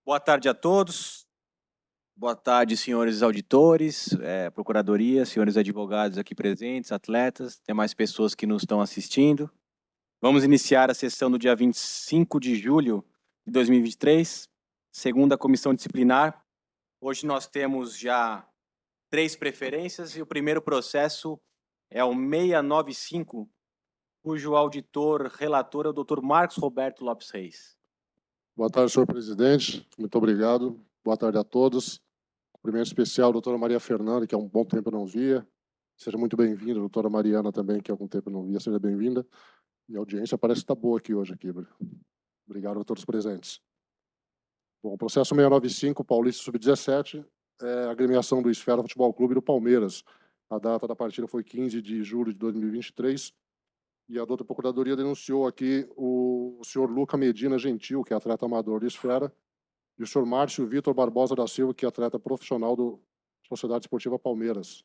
Boa tarde a todos. Boa tarde, senhores auditores, procuradoria, senhores advogados aqui presentes, atletas, demais pessoas que nos estão assistindo. Vamos iniciar a sessão do dia 25 de julho de 2023, segunda comissão disciplinar. Hoje nós temos já 3 preferências e o primeiro processo é o 695, cujo auditor relator é o Dr. Marcos Roberto Lopes Reis. Boa tarde, senhor presidente. Muito obrigado. Boa tarde a todos. Cumprimento especial, doutora Maria Fernanda, que há um bom tempo eu não via. Seja muito bem-vinda. Doutora Mariana também, que há algum tempo eu não via. Seja bem-vinda. E a audiência parece que está boa aqui hoje. Obrigado a todos os presentes. Bom, processo 695, Paulista Sub-17, agremiação do Esfera Futebol Clube do Palmeiras. A data da partida foi 15 de julho de 2023. E a doutora Procuradoria denunciou aqui o senhor Luca Medina Gentil, que é atleta amador do Esfera, e o senhor Márcio Vitor Barbosa da Silva, que é atleta profissional do Sociedade Esportiva Palmeiras.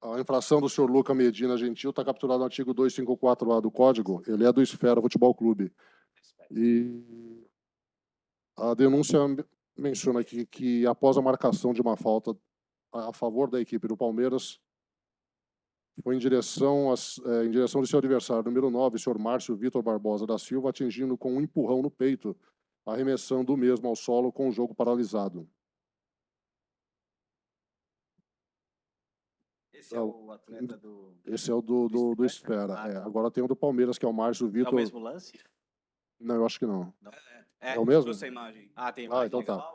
A infração do senhor Luca Medina Gentil está capturada no artigo 254A do Código. Ele é do Esfera Futebol Clube. E a denúncia menciona aqui que, após a marcação de uma falta a favor da equipe do Palmeiras, foi em direção de seu adversário, número 9, o senhor Márcio Vitor Barbosa da Silva, atingindo com um empurrão no peito, arremessando o mesmo ao solo com o jogo paralisado. Esse é o atleta do... Esse é o do Esfera. Agora tem o do Palmeiras, que é o Márcio Vitor. É o mesmo lance? Não, eu acho que não. É o mesmo? Essa imagem. Tem imagem. Então tá.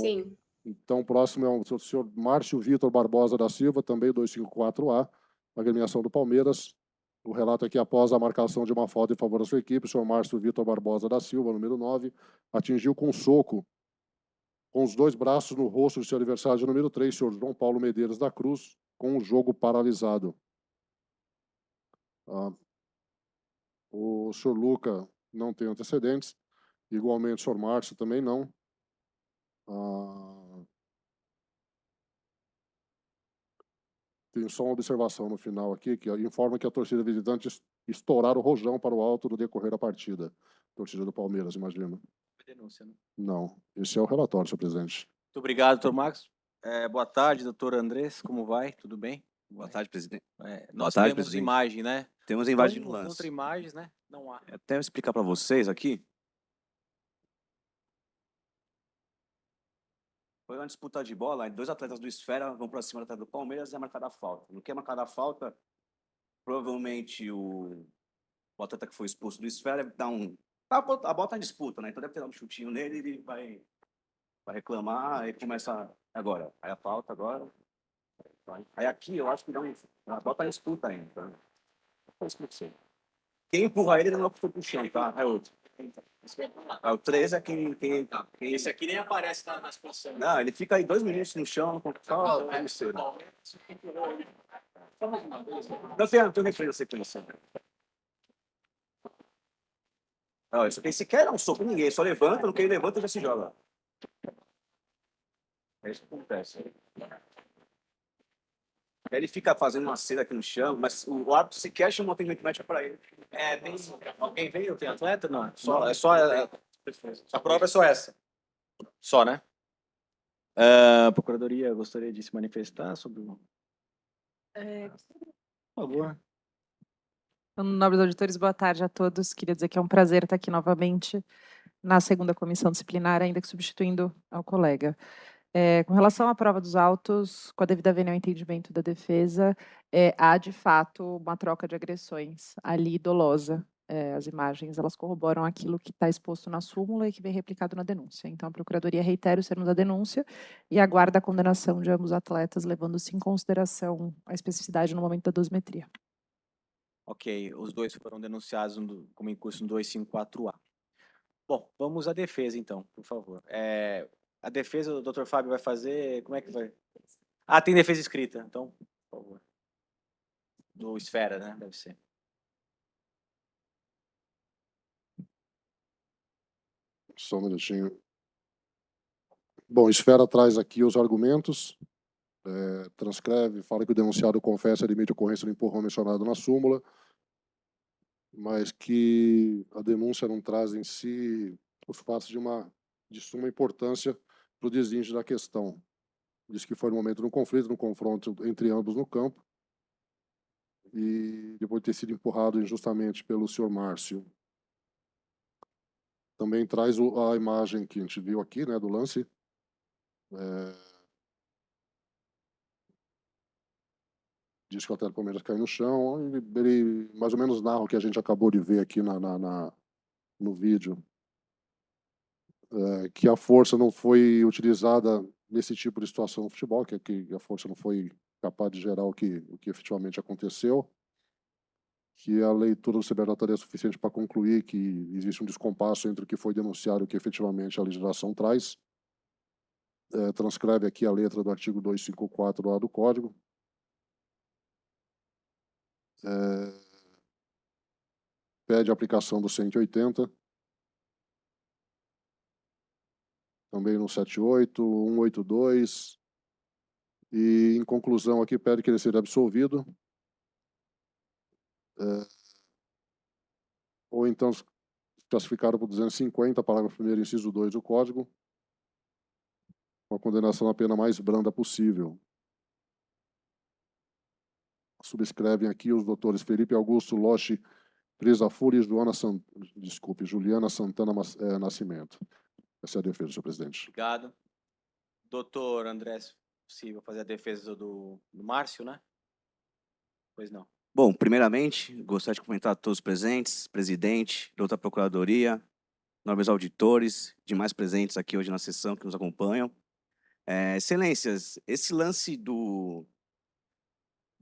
Sim. Então, o próximo é o senhor Márcio Vitor Barbosa da Silva, também 254A, agremiação do Palmeiras. O relato é que, após a marcação de uma falta em favor da sua equipe, o senhor Márcio Vitor Barbosa da Silva, número 9, atingiu com um soco, com os 2 braços no rosto do seu adversário, número 3, o senhor João Paulo Medeiros da Cruz, com o jogo paralisado. O senhor Luca não tem antecedentes, igualmente o senhor Márcio também não. Tem só uma observação no final aqui, que informa que a torcida visitante estouraram o rojão para o alto no decorrer da partida. Torcida do Palmeiras, imagino. Denúncia, né? Não. Esse é o relatório, senhor presidente. Muito obrigado, doutor Marcos. Boa tarde, doutor Andrés. Como vai? Tudo bem? Boa tarde, presidente. Nós tarde, temos presidente. imagem, né? Temos a imagem no Contra lance. imagens, né? Não há. Até eu explicar para vocês aqui. Foi uma disputa de bola, 2 atletas do Esfera vão para cima do atleta do Palmeiras e é marcada a falta. No que é marcada a falta, provavelmente o atleta que foi expulso do Esfera deve dar um... A bola tá em disputa, né? Então deve ter dado um chutinho nele e ele vai reclamar e começa agora. Aí a falta agora. Aí aqui eu acho que a bola tá em disputa ainda. Quem empurra ele não foi pro chão, tá? É outro. O 3 é quem... Esse aqui nem aparece nas posições. Não, ele fica aí 2 minutos no chão, só não tem referência à sequência. Não, isso aqui sequer dá um soco em ninguém, só levanta, no que ele levanta já se joga. É isso que acontece. Aí ele fica fazendo uma cera aqui no chão, mas o árbitro sequer chamou o atendimento médico para ele. Alguém veio? Tem atleta? Não. A prova é só essa. Só, né? A Procuradoria gostaria de se manifestar sobre o... Por favor. Então, nobres auditores, boa tarde a todos. Queria dizer que é um prazer estar aqui novamente na segunda comissão disciplinar, ainda que substituindo ao colega. Com relação à prova dos autos, com a devida vênia ao entendimento da defesa, há, de fato, uma troca de agressões ali dolosa. As imagens, elas corroboram aquilo que está exposto na súmula e que vem replicado na denúncia. Então, a Procuradoria reitera os termos da denúncia e aguarda a condenação de ambos os atletas, levando-se em consideração a especificidade no momento da dosimetria. Ok, os 2 foram denunciados como incurso no 254A. Bom, vamos à defesa, então, por favor. A defesa, o doutor Fábio vai fazer... Como é que vai? Tem defesa escrita, então, por favor. Do Esfera, né? Deve ser. Só um minutinho. Bom, Esfera traz aqui os argumentos, transcreve, fala que o denunciado confessa e admite a ocorrência do empurrão mencionado na súmula. mas que a denúncia não traz em si os fatos de suma importância para o desíndio da questão. Diz que foi no momento de um conflito, no confronto entre ambos no campo, e depois de ter sido empurrado injustamente pelo senhor Márcio. Também traz a imagem que a gente viu aqui, né, do lance. Diz que o atleta do Palmeiras caiu no chão, e ele mais ou menos narra o que a gente acabou de ver aqui no vídeo. Que a força não foi utilizada nesse tipo de situação no futebol, que a força não foi capaz de gerar o que efetivamente aconteceu, que a leitura do CBJ é suficiente para concluir que existe um descompasso entre o que foi denunciado e o que efetivamente a legislação traz. Transcreve aqui a letra do artigo 254 lá do Código. Pede a aplicação do 180, também no 78, 182, e, em conclusão, aqui pede que ele seja absolvido, ou então classificado por 250, parágrafo 1º, inciso 2 do Código, com a condenação à pena mais branda possível. Subscrevem aqui os doutores Felipe Augusto Loche Crisafuri e Juliana Santana Nascimento. Essa é a defesa, senhor presidente. Obrigado. Doutor André, se possível fazer a defesa do Márcio, né? Pois não. Bom, primeiramente, gostaria de cumprimentar a todos os presentes, presidente, doutora Procuradoria, nobres auditores, demais presentes aqui hoje na sessão que nos acompanham. Excelências, esse lance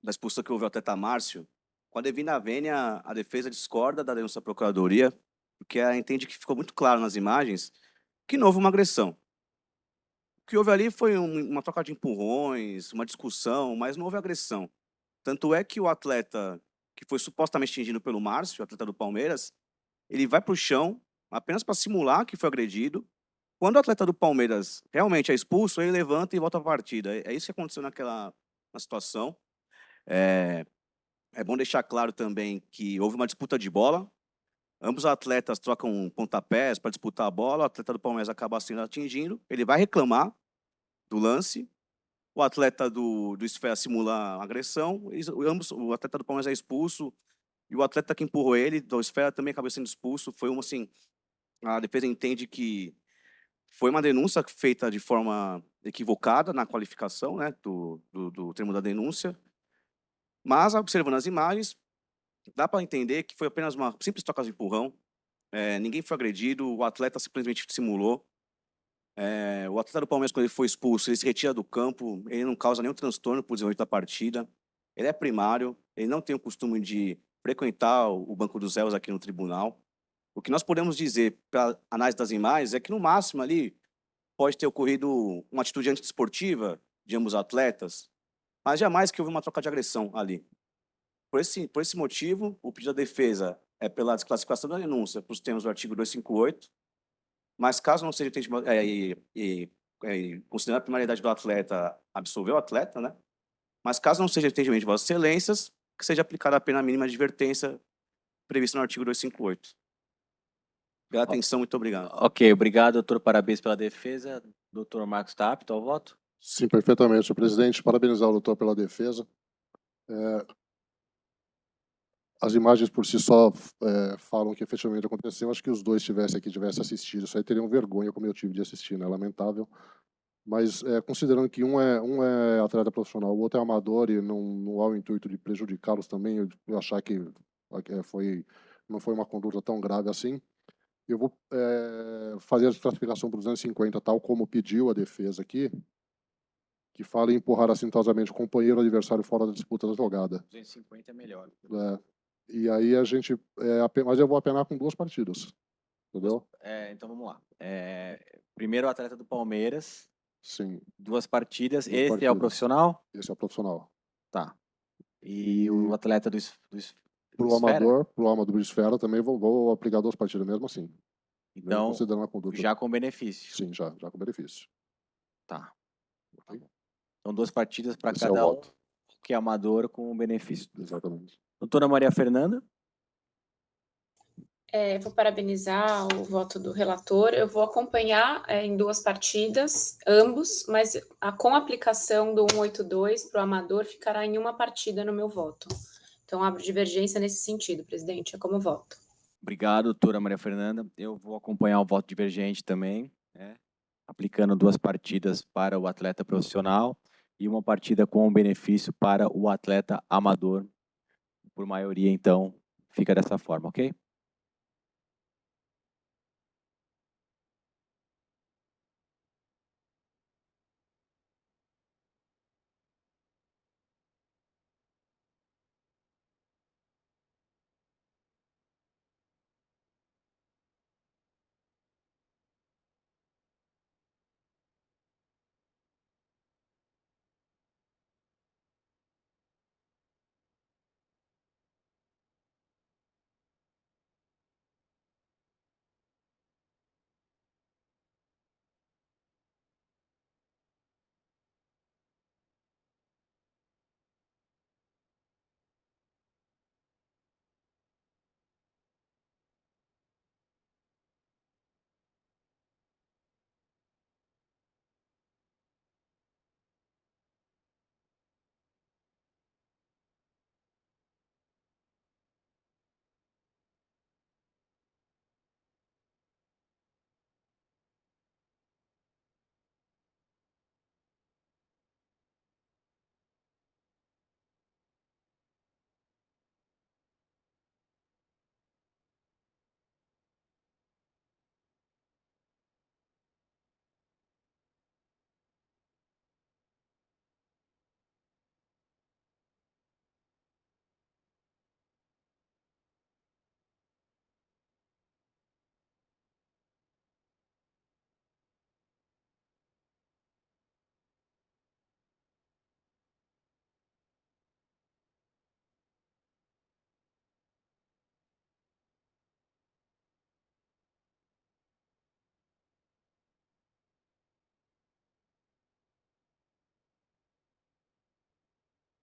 da expulsão que houve ao atleta Márcio, com a devida vênia, a defesa discorda da denúncia da Procuradoria, porque ela entende que ficou muito claro nas imagens que não houve uma agressão. O que houve ali foi uma troca de empurrões, uma discussão, mas não houve agressão. Tanto é que o atleta que foi supostamente atingido pelo Márcio, o atleta do Palmeiras, ele vai para o chão apenas para simular que foi agredido. Quando o atleta do Palmeiras realmente é expulso, ele levanta e volta à partida. É isso que aconteceu na situação. É bom deixar claro também que houve uma disputa de bola. Ambos os atletas trocam pontapés para disputar a bola. O atleta do Palmeiras acaba sendo atingido. Ele vai reclamar do lance. O atleta do Esfera simula a agressão. O atleta do Palmeiras é expulso. E o atleta que empurrou ele, do Esfera, também acabou sendo expulso. Foi assim, a defesa entende que foi uma denúncia feita de forma equivocada na qualificação, né, do termo da denúncia. Mas, observando as imagens, dá para entender que foi apenas uma simples troca de empurrão. Ninguém foi agredido, o atleta simplesmente simulou. O atleta do Palmeiras, quando ele foi expulso, ele se retira do campo, ele não causa nenhum transtorno para o desenvolvimento da partida. Ele é primário, ele não tem o costume de frequentar o banco dos réus aqui no tribunal. O que nós podemos dizer, pela análise das imagens, é que, no máximo, ali, pode ter ocorrido uma atitude antidesportiva de ambos os atletas, mas jamais que houve uma troca de agressão ali. Por esse motivo, o pedido da defesa é pela desclassificação da denúncia para os termos do artigo 258, mas caso não seja entendimento, considerando a primariedade do atleta, absolver o atleta, né? Mas caso não seja entendimento de vossas excelências, que seja aplicada a pena mínima de advertência prevista no artigo 258. Pela atenção, muito obrigado. Ok, obrigado, doutor. Parabéns pela defesa. Doutor Marcos, está apto ao voto? Sim, perfeitamente, senhor presidente. Parabenizar o doutor pela defesa. As imagens por si só falam que efetivamente aconteceu. Acho que os dois tivessem assistido, isso aí teriam vergonha, como eu tive de assistir, né? Lamentável. Mas considerando que um é atleta profissional, o outro é amador e não há o intuito de prejudicá-los também, eu achar que não foi uma conduta tão grave assim, eu vou fazer a classificação por 250, tal como pediu a defesa aqui, que fala em empurrar assintosamente o companheiro ou adversário fora da disputa da jogada. 250 é melhor. E aí a gente... mas eu vou apenar com 2 partidas, entendeu? Então vamos lá. Primeiro o atleta do Palmeiras, Sim, 2 partidas. 2 Esse é o partidas. profissional? Esse é o profissional. Tá. E o atleta do Pro Esfera? amador do Esfera também vou aplicar 2 partidas mesmo assim. Mesmo Então, considerando a conduta. já com benefício. Sim, já com benefício. Tá. Ok? Então, 2 partidas para Esse é o cada um, voto. que é amador com benefício. Exatamente. Doutora Maria Fernanda? Vou parabenizar o voto do relator. Eu vou acompanhar em 2 partidas, ambos, mas com a aplicação do 182 para o amador, ficará em 1 partida no meu voto. Então, abro divergência nesse sentido, presidente. É como voto. Obrigado, doutora Maria Fernanda. Eu vou acompanhar o voto divergente também, né? Aplicando 2 partidas para o atleta profissional e 1 partida com benefício para o atleta amador. Por maioria, então, fica dessa forma, ok?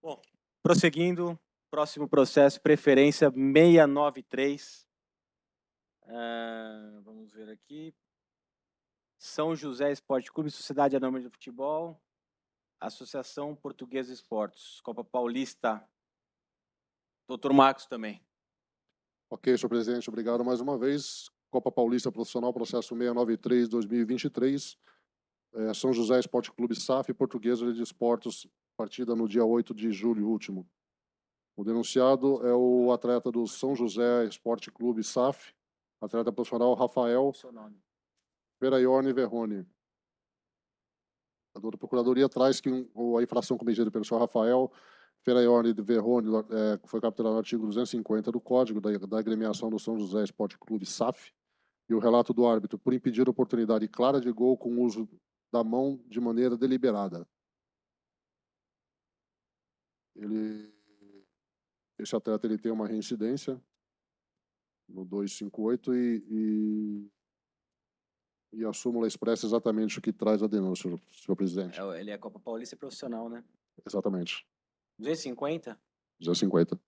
Bom, prosseguindo, próximo processo, preferência 693. Vamos ver aqui. São José Esporte Clube, Sociedade Anônima de Futebol, Associação Portuguesa Esportes, Copa Paulista. Doutor Marcos também. Ok, senhor presidente, obrigado mais uma vez. Copa Paulista Profissional, processo 693/2023. São José Esporte Clube SAF e Portuguesa de Esportes, partida no dia 8 de julho último. O denunciado é o atleta do São José Esporte Clube SAF, atleta profissional Rafael Ferraione Verrone. A Procuradoria traz que a infração cometida pelo senhor Rafael Ferraione Verrone foi capturada no artigo 250 do Código da agremiação do São José Esporte Clube SAF, e o relato do árbitro por impedir a oportunidade clara de gol com uso da mão de maneira deliberada. Esse atleta tem uma reincidência no 258 e a súmula expressa exatamente o que traz a denúncia, senhor presidente. Ele é Copa Paulista profissional, né? Exatamente. 250? 250.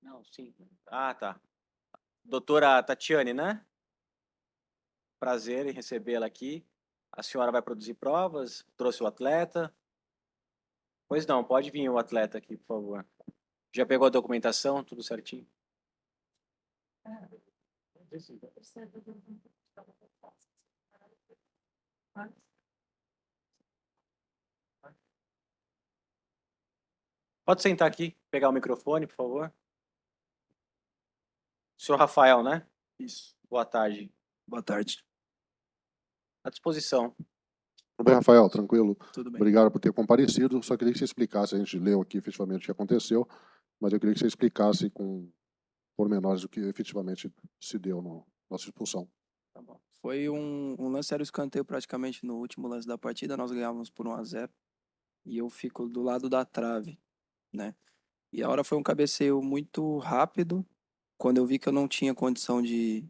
Não, sim. Ah, tá. Doutora Tatiane, né? Prazer em recebê-la aqui. A senhora vai produzir provas? Trouxe o atleta? Pois não, pode vir o atleta aqui, por favor. Já pegou a documentação? Tudo certinho? Pode sentar aqui, pegar o microfone, por favor. Senhor Rafael, né? Isso. Boa tarde. Boa tarde. À disposição. Tudo bem, Rafael? Tranquilo? Tudo bem. Obrigado por ter comparecido. Só queria que você explicasse, a gente leu aqui efetivamente o que aconteceu, mas eu queria que você explicasse com pormenores o que efetivamente se deu na nossa expulsão. Tá bom. Foi um lance, era o escanteio praticamente no último lance da partida, nós ganhávamos por 1-0 e eu fico do lado da trave, né? E a hora foi um cabeceio muito rápido, quando eu vi que eu não tinha condição de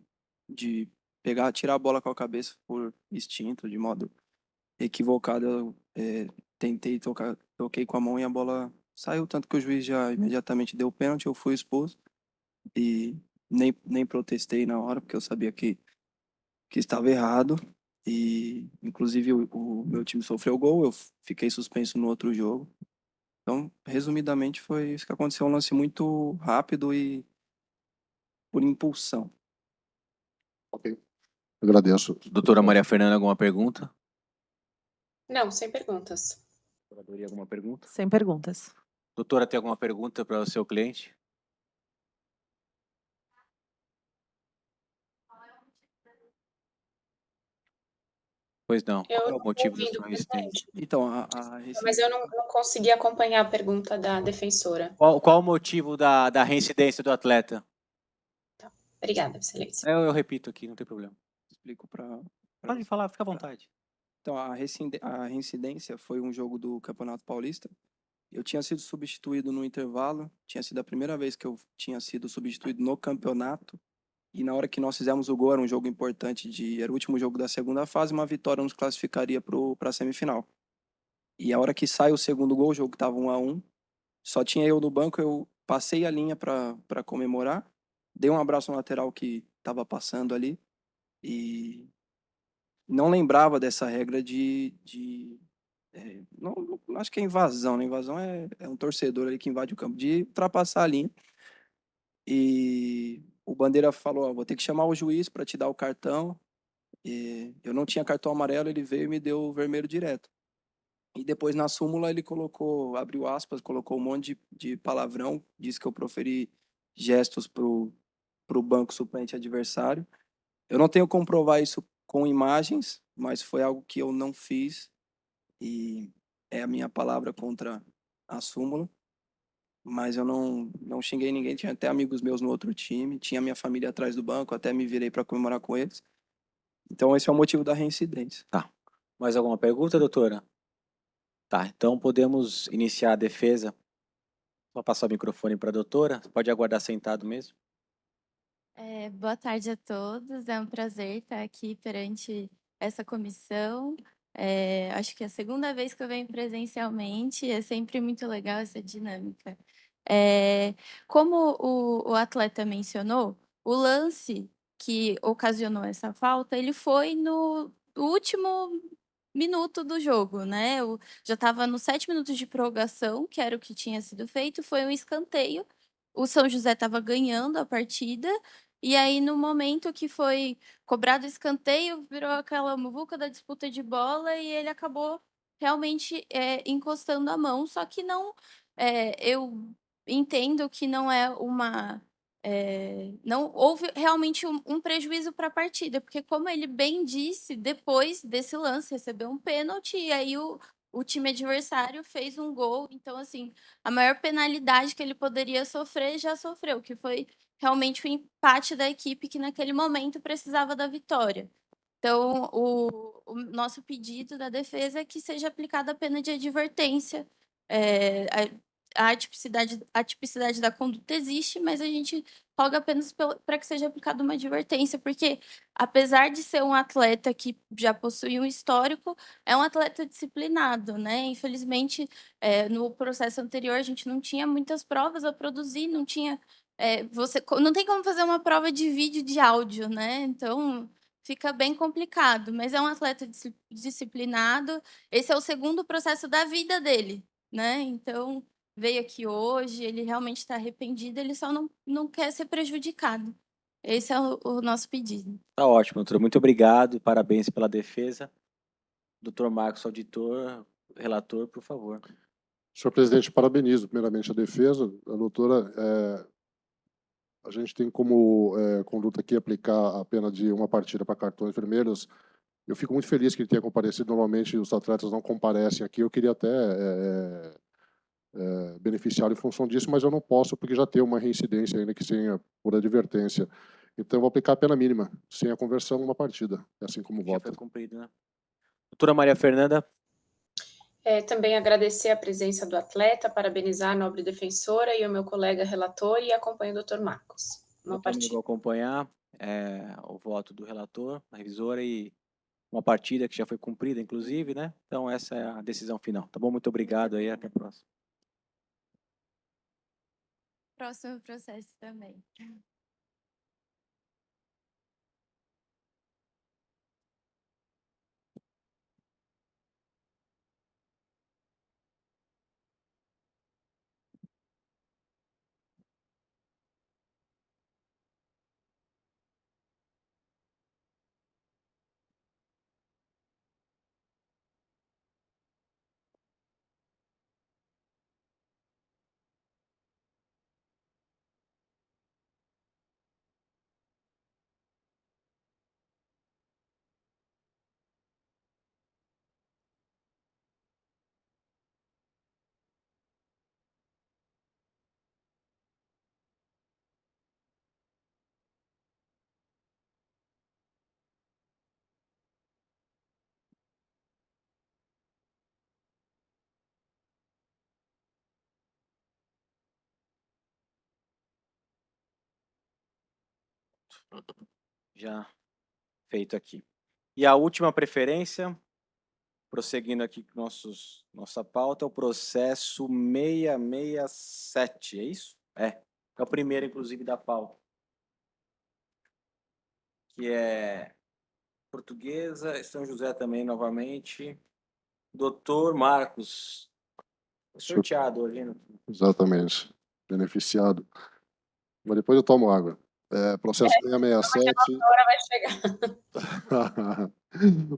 tirar a bola com a cabeça por instinto, de modo equivocado, eu toquei com a mão e a bola saiu, tanto que o juiz já imediatamente deu o pênalti, eu fui expulso e nem protestei na hora, porque eu sabia que estava errado. E, inclusive, o meu time sofreu gol, eu fiquei suspenso no outro jogo. Então, resumidamente, foi isso que aconteceu, um lance muito rápido e por impulsão. Ok. Agradeço. Doutora Maria Fernanda, alguma pergunta? Não, sem perguntas. Procuradoria, alguma pergunta? Sem perguntas. Doutora, tem alguma pergunta para o seu cliente? Pois não. Eu Qual é o não tô motivo da ouvindo, sua resistência? presidente. Então, Mas eu não consegui acompanhar a pergunta da defensora. Qual o motivo da reincidência do atleta? Obrigada, excelência. Eu repito aqui, não tem problema. explico para. Pode falar, fica à vontade. Então, a reincidência foi um jogo do Campeonato Paulista. Eu tinha sido substituído no intervalo, tinha sido a primeira vez que eu tinha sido substituído no campeonato. E na hora que nós fizemos o gol, era um jogo importante, era o último jogo da segunda fase, uma vitória nos classificaria para a semifinal. E a hora que sai o segundo gol, o jogo estava 1-1, só tinha eu no banco, eu passei a linha para comemorar, dei um abraço no lateral que estava passando ali e não lembrava dessa regra não acho que é invasão, né? Invasão é um torcedor ali que invade o campo, de ultrapassar a linha. E o Bandeira falou, ó, vou ter que chamar o juiz para te dar o cartão. E eu não tinha cartão amarelo, ele veio e me deu o vermelho direto. E depois na súmula ele colocou, abriu aspas, colocou um monte de palavrão, disse que eu proferi gestos pro banco suplente adversário. Eu não tenho como provar isso com imagens, mas foi algo que eu não fiz e é a minha palavra contra a súmula. Mas eu não xinguei ninguém, tinha até amigos meus no outro time, tinha minha família atrás do banco, até me virei para comemorar com eles. Então esse é o motivo da reincidência. Tá. Mais alguma pergunta, doutora? Tá, então podemos iniciar a defesa. Vou passar o microfone para a doutora. Pode aguardar sentado mesmo. Boa tarde a todos, é um prazer estar aqui perante essa comissão. Acho que é a segunda vez que eu venho presencialmente, é sempre muito legal essa dinâmica. Como o atleta mencionou, o lance que ocasionou essa falta, ele foi no último minuto do jogo, né? Já estava nos 7 minutos de prorrogação, que era o que tinha sido feito, foi um escanteio. O São José estava ganhando a partida, e aí no momento que foi cobrado o escanteio, virou aquela muvuca da disputa de bola e ele acabou realmente encostando a mão, só que não, eu entendo que não é uma não houve realmente um prejuízo para a partida, porque como ele bem disse, depois desse lance recebeu um pênalti e aí o time adversário fez um gol, então assim, a maior penalidade que ele poderia sofrer já sofreu, que foi realmente o empate da equipe que naquele momento precisava da vitória. Então, o nosso pedido da defesa é que seja aplicada a pena de advertência. A atipicidade da conduta existe, mas a gente roga apenas para que seja aplicada uma advertência, porque apesar de ser um atleta que já possui um histórico, é um atleta disciplinado, né? Infelizmente, no processo anterior a gente não tinha muitas provas a produzir, não tinha não tem como fazer uma prova de vídeo de áudio, né? Então fica bem complicado, mas é um atleta disciplinado. Esse é o segundo processo da vida dele, né? Então veio aqui hoje, ele realmente está arrependido, ele só não quer ser prejudicado. Esse é o nosso pedido. Tá ótimo, doutora. Muito obrigado. Parabéns pela defesa. Doutor Marcos, auditor, relator, por favor. Senhor presidente, parabenizo primeiramente a defesa. A doutora, a gente tem como conduta aqui aplicar a pena de uma partida para cartões vermelhos. Eu fico muito feliz que ele tenha comparecido. Normalmente os atletas não comparecem aqui. Eu queria até beneficiá-lo em função disso, mas eu não posso porque já tem uma reincidência ainda que seja por advertência. Então eu vou aplicar a pena mínima, sem a conversão, uma partida, assim como Já vota. foi cumprido, né? Doutora Maria Fernanda. Também agradecer a presença do atleta, parabenizar a nobre defensora e o meu colega relator e acompanho o doutor Marcos. Uma Eu também partida. vou acompanhar o voto do relator, da revisora e uma partida que já foi cumprida, inclusive, né? Então essa é a decisão final. Tá bom? Muito obrigado aí, até a próxima. próximo processo também. Já feito aqui. E a última preferência, prosseguindo aqui com nossa pauta, é o processo 667, é isso? É o primeiro, inclusive, da pauta. Que é Portuguesa, São José também, novamente. Doutor Marcos, sorteado hoje, né? Exatamente. Beneficiado. Mas depois eu tomo água. Processo 667. Hora vai chegar.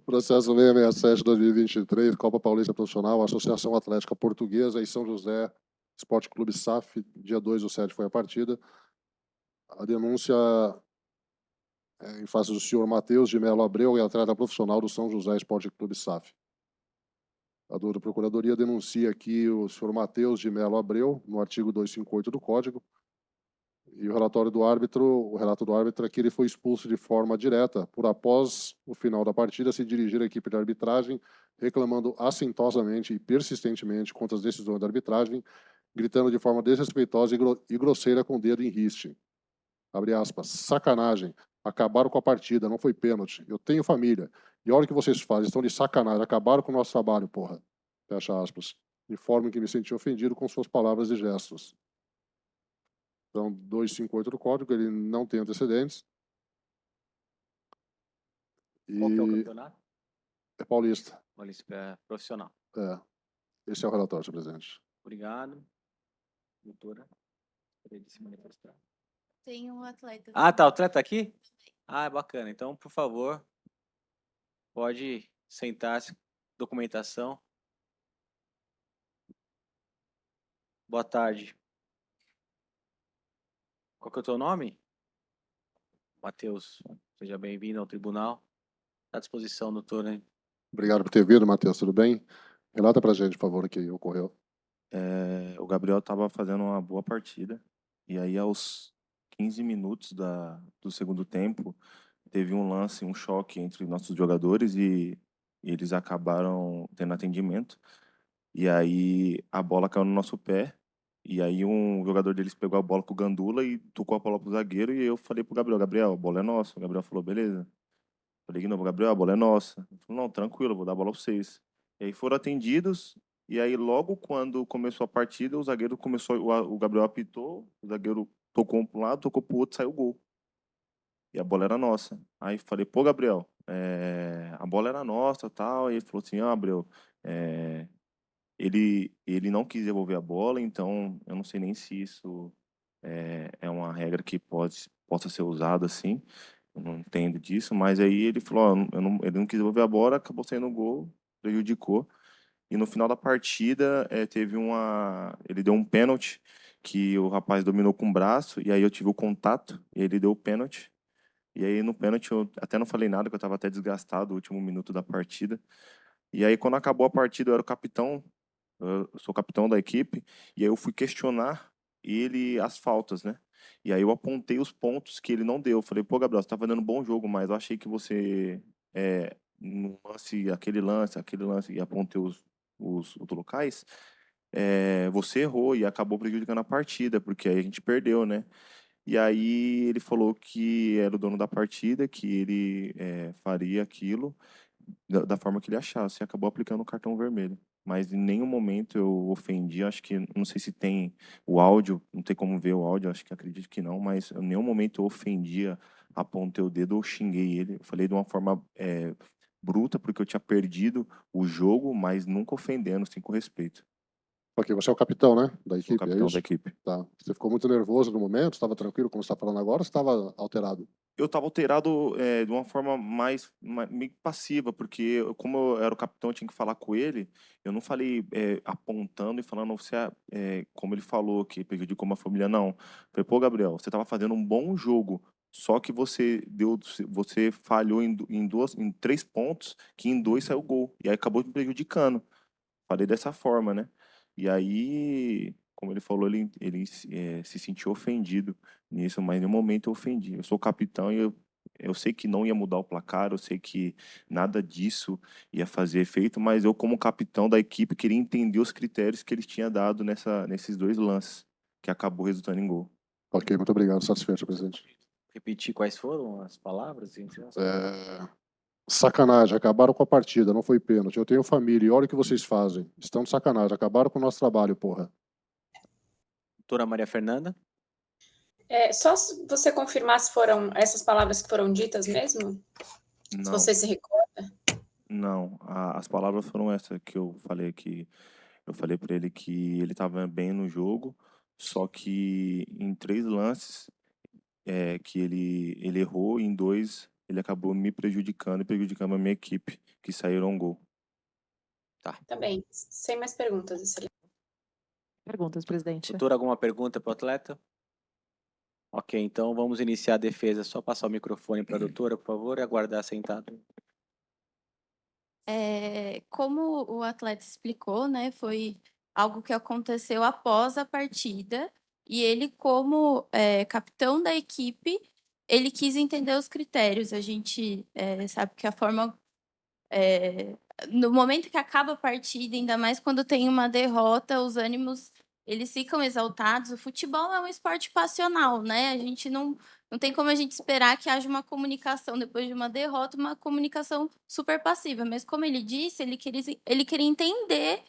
Processo 667, 2023, Copa Paulista Profissional, Associação Atlética Portuguesa e São José Esporte Clube SAF, dia 2/7 foi a partida. A denúncia em face do senhor Matheus de Melo Abreu, e atleta profissional do São José Esporte Clube SAF. A doutora Procuradoria denuncia aqui o senhor Matheus de Melo Abreu, no artigo 258 do Código, e o relato do árbitro é que ele foi expulso de forma direta por, após o final da partida, se dirigir à equipe de arbitragem, reclamando assintosamente e persistentemente contra as decisões da arbitragem, gritando de forma desrespeitosa e grosseira com o dedo em riste. Abre aspas, sacanagem, acabaram com a partida, não foi pênalti, eu tenho família, e olha o que vocês fazem, estão de sacanagem, acabaram com o nosso trabalho, porra. Fecha aspas. De forma que me senti ofendido com suas palavras e gestos. Então, 258 do Código, ele não tem antecedentes. Qual que é o E campeonato? é paulista. Paulista profissional. É. Esse é o relatório, senhor presidente. Obrigado. Doutora, queria se manifestar. Tem um atleta Ah, tá, o também. atleta aqui? Ah, é bacana. Então, por favor, pode sentar-se. Documentação. Boa tarde. Qual que é o teu nome? Matheus. Seja bem-vindo ao tribunal. À disposição, doutor, hein? Obrigado por ter vindo, Matheus. Tudo bem? Relata pra gente, por favor, o que ocorreu. O Gabriel estava fazendo uma boa partida. E aí, aos 15 minutos do segundo tempo, teve um lance, um choque entre nossos jogadores e eles acabaram tendo atendimento. E aí, a bola caiu no nosso pé. E aí, um jogador deles pegou a bola com o Gandula e tocou a bola pro zagueiro. E eu falei pro Gabriel, a bola é nossa. O Gabriel falou, beleza. Falei de novo, Gabriel, a bola é nossa. Ele falou, não, tranquilo, vou dar a bola pra vocês. E aí foram atendidos, e aí logo quando começou a partida, o zagueiro começou, o Gabriel apitou, o zagueiro tocou um pro lado, tocou pro outro, saiu o gol. E a bola era nossa. Aí falei, pô, Gabriel, a bola era nossa, tal. E ele falou assim, Gabriel, ele não quis devolver a bola, então eu não sei nem se isso é uma regra que possa ser usada assim. Eu não entendo disso, mas aí ele falou, ó, ele não quis devolver a bola, acabou saindo o gol, prejudicou. E no final da partida, ele deu um pênalti que o rapaz dominou com o braço, e aí eu tive o contato, e ele deu o pênalti. E aí no pênalti eu até não falei nada, que eu estava até desgastado no último minuto da partida. E aí quando acabou a partida, eu era o capitão, eu sou capitão da equipe, e aí eu fui questionar ele as faltas, né? E aí eu apontei os pontos que ele não deu. Eu falei, pô, Gabriel, você tava dando um bom jogo, mas eu achei que você, no lance, aquele lance, e apontei os outros locais, você errou e acabou prejudicando a partida, porque aí a gente perdeu, né? E aí ele falou que era o dono da partida, que ele faria aquilo da forma que ele achasse, e acabou aplicando o cartão vermelho. mas em nenhum momento eu ofendi. Acho que, não sei se tem o áudio, não tem como ver o áudio, acho que acredito que não, mas em nenhum momento eu ofendia, apontei o dedo ou xinguei ele. Eu falei de uma forma bruta, porque eu tinha perdido o jogo, mas nunca ofendendo, sim, com respeito. Ok, você é o capitão, né? Da Sou o equipe, é capitão isso? da equipe. Tá. Você ficou muito nervoso no momento? Estava tranquilo, como você está falando agora, ou estava alterado? Eu estava alterado de uma forma meio passiva, porque como eu era o capitão, eu tinha que falar com ele. Eu não falei apontando e falando, você, como ele falou, que prejudicou uma família, não. Eu falei, pô, Gabriel, você estava fazendo um bom jogo, só que você falhou em 3 pontos, que em 2 saiu gol, e aí acabou me prejudicando. Falei dessa forma, né? E aí, como ele falou, ele se sentiu ofendido nisso, mas em nenhum momento eu ofendi. Eu sou o capitão e eu sei que não ia mudar o placar, eu sei que nada disso ia fazer efeito, mas eu, como capitão da equipe, queria entender os critérios que eles tinham dado nesses 2 lances, que acabou resultando em gol. Ok, muito obrigado. Satisfeito, presidente. Repetir quais foram as palavras? Sacanagem, acabaram com a partida, não foi pênalti. Eu tenho família e olha o que vocês fazem. Estão de sacanagem, acabaram com o nosso trabalho, porra. Doutora Maria Fernanda? Só se você confirmar se foram essas palavras que foram ditas mesmo? Se Não, você se recorda. não. As palavras foram essas que eu falei aqui. Eu falei para ele que ele estava bem no jogo, só que em 3 lances que ele errou, em 2 ele acabou me prejudicando e prejudicando a minha equipe, que saíram gol. Tá bem. Sem mais perguntas, excelente. Perguntas, presidente. Doutor, alguma pergunta para o atleta? Ok, então vamos iniciar a defesa. Só passar o microfone para a doutora, por favor, e aguardar sentado. Como o atleta explicou, né, foi algo que aconteceu após a partida, e ele, como capitão da equipe, ele quis entender os critérios. A gente sabe que a forma no momento que acaba a partida, ainda mais quando tem uma derrota, os ânimos eles ficam exaltados. O futebol é um esporte passional, né? A gente não tem como a gente esperar que haja uma comunicação depois de uma derrota, uma comunicação super passiva. Mas como ele disse, ele queria entender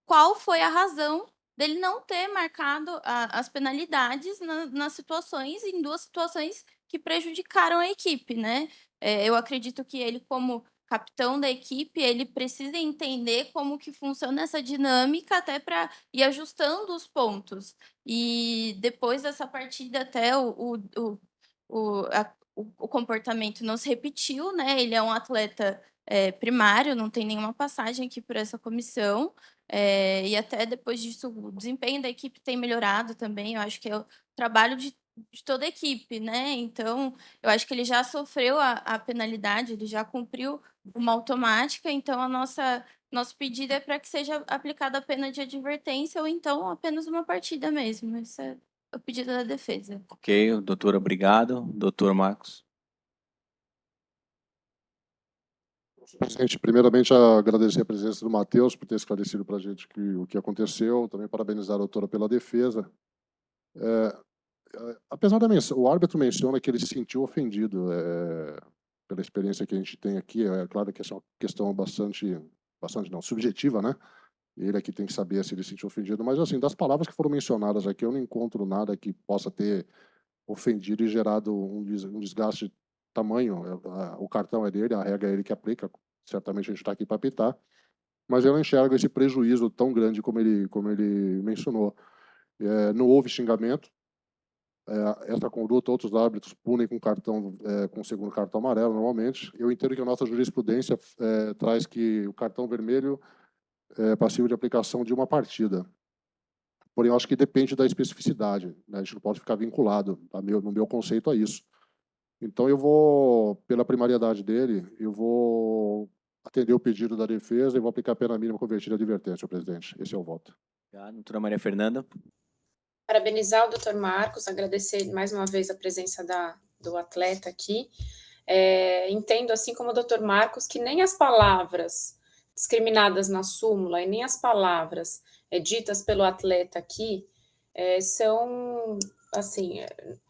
qual foi a razão dele não ter marcado as penalidades nas situações, em 2 situações que prejudicaram a equipe, né? Eu acredito que ele, como capitão da equipe, ele precisa entender como que funciona essa dinâmica até para ir ajustando os pontos. E depois dessa partida até o comportamento não se repetiu, né? Ele é um atleta primário, não tem nenhuma passagem aqui por essa comissão. E até depois disso, o desempenho da equipe tem melhorado também. Eu acho que é o trabalho de toda a equipe, né? Então, eu acho que ele já sofreu a penalidade, ele já cumpriu uma automática, então nosso pedido é para que seja aplicada a pena de advertência ou então apenas uma partida mesmo. Esse é o pedido da defesa. Ok, doutor, obrigado. Doutor Marcos. Presidente, primeiramente agradecer a presença do Matheus por ter esclarecido para a gente o que aconteceu, também parabenizar a doutora pela defesa. Apesar o árbitro menciona que ele se sentiu ofendido pela experiência que a gente tem aqui. É claro que essa é uma questão bastante não, subjetiva, né? Ele aqui tem que saber se ele se sentiu ofendido, mas assim, das palavras que foram mencionadas aqui, eu não encontro nada que possa ter ofendido e gerado um desgaste tamanho. O cartão é dele, a regra é ele que aplica, certamente a gente está aqui para apitar, mas eu não enxergo esse prejuízo tão grande como ele mencionou. Não houve xingamento. Essa conduta, outros árbitros punem com com o segundo cartão amarelo, normalmente. Eu entendo que a nossa jurisprudência traz que o cartão vermelho é passível de aplicação de uma partida. Porém, eu acho que depende da especificidade, né? A gente não pode ficar vinculado, no meu conceito, a isso. Então, eu vou, pela primariedade dele, eu vou atender o pedido da defesa e vou aplicar a pena mínima convertida a advertência, presidente. Esse é o voto. Obrigado. Doutora Maria Fernanda. Parabenizar o doutor Marcos, agradecer mais uma vez a presença do atleta aqui. Entendo, assim como o doutor Marcos, que nem as palavras discriminadas na súmula e nem as palavras ditas pelo atleta aqui são, assim,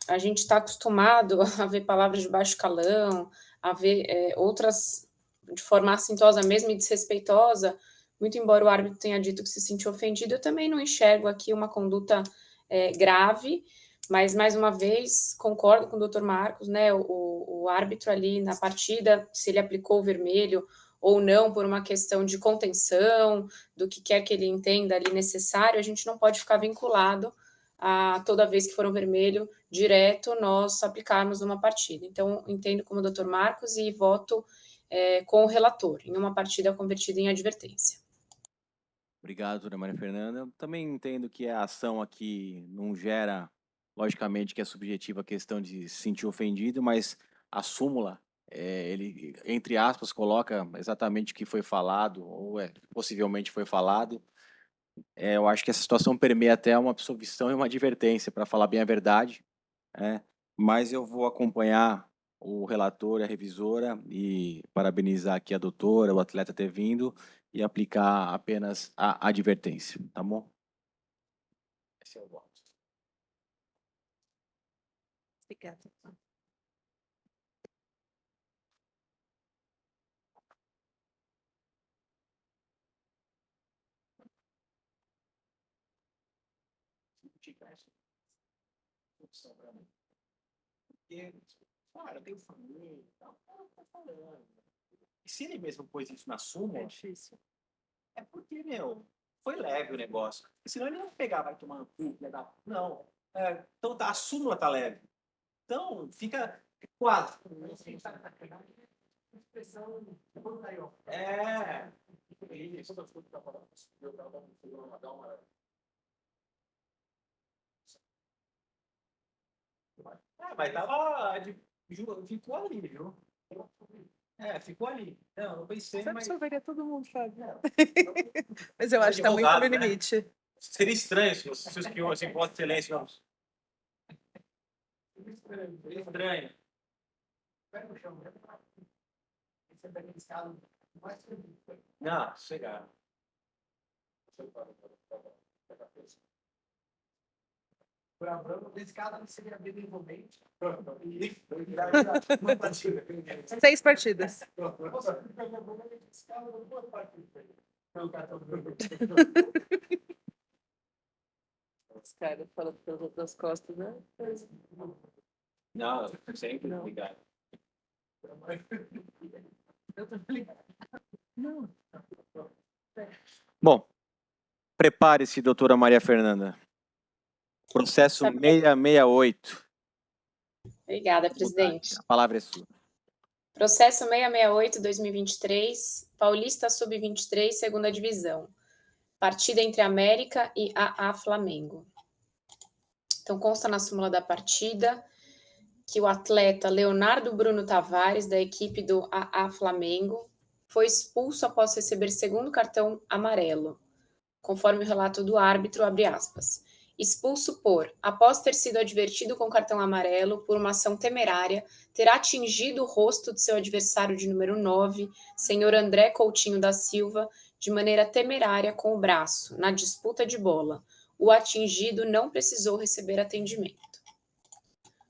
a gente está acostumado a ver palavras de baixo calão, a ver outras de forma assintosa mesmo e desrespeitosa, muito embora o árbitro tenha dito que se sentiu ofendido, eu também não enxergo aqui uma conduta grave, mas, mais uma vez, concordo com o doutor Marcos, né? O árbitro ali na partida, se ele aplicou o vermelho ou não, por uma questão de contenção, do que quer que ele entenda ali necessário, a gente não pode ficar vinculado a toda vez que for um vermelho direto, nós aplicarmos numa partida. Então, entendo como o doutor Marcos e voto com o relator, em uma partida convertida em advertência. Obrigado, doutora Maria Fernanda. Eu também entendo que a ação aqui não gera, logicamente, que é subjetiva a questão de se sentir ofendido, mas a súmula, ele, entre aspas, coloca exatamente o que foi falado, ou possivelmente foi falado. Eu acho que essa situação permeia até uma absolvição e uma advertência, para falar bem a verdade, mas eu vou acompanhar o relator e a revisora e parabenizar aqui a doutora, o atleta ter vindo e aplicar apenas a advertência, tá bom? Esse é o voto. Obrigada. Cara, eu tenho família e tal, tá falando. E se ele mesmo pôs isso na súmula, É difícil. é porque, meu, foi leve o negócio. Senão ele não pegar, vai tomar no cu, não. Então tá, a súmula tá leve. Então, fica quase. Mas tava. Ficou ali, viu? Ficou ali. Não, eu pensei, Você mas. absorveria todo mundo, Fábio. Mas eu acho que tá muito Advogado, no né? limite. Seria estranho se os que assim, voto de silêncio, não. Seria estranho. Não, chegar. Nesse caso, não seria benevolente. 6 partidas. Os caras falam pelas outras costas, né? Não, sempre ligado. Bom, prepare-se, doutora Maria Fernanda. Processo 668. Obrigada, presidente. A palavra é sua. Processo 668-2023, Paulista Sub-23, segunda divisão. Partida entre América e AA Flamengo. Então, consta na súmula da partida que o atleta Leonardo Bruno Tavares, da equipe do AA Flamengo, foi expulso após receber segundo cartão amarelo, conforme o relato do árbitro, abre aspas. Expulso por, após ter sido advertido com cartão amarelo por uma ação temerária, ter atingido o rosto de seu adversário de número 9, senhor André Coutinho da Silva, de maneira temerária com o braço, na disputa de bola. O atingido não precisou receber atendimento.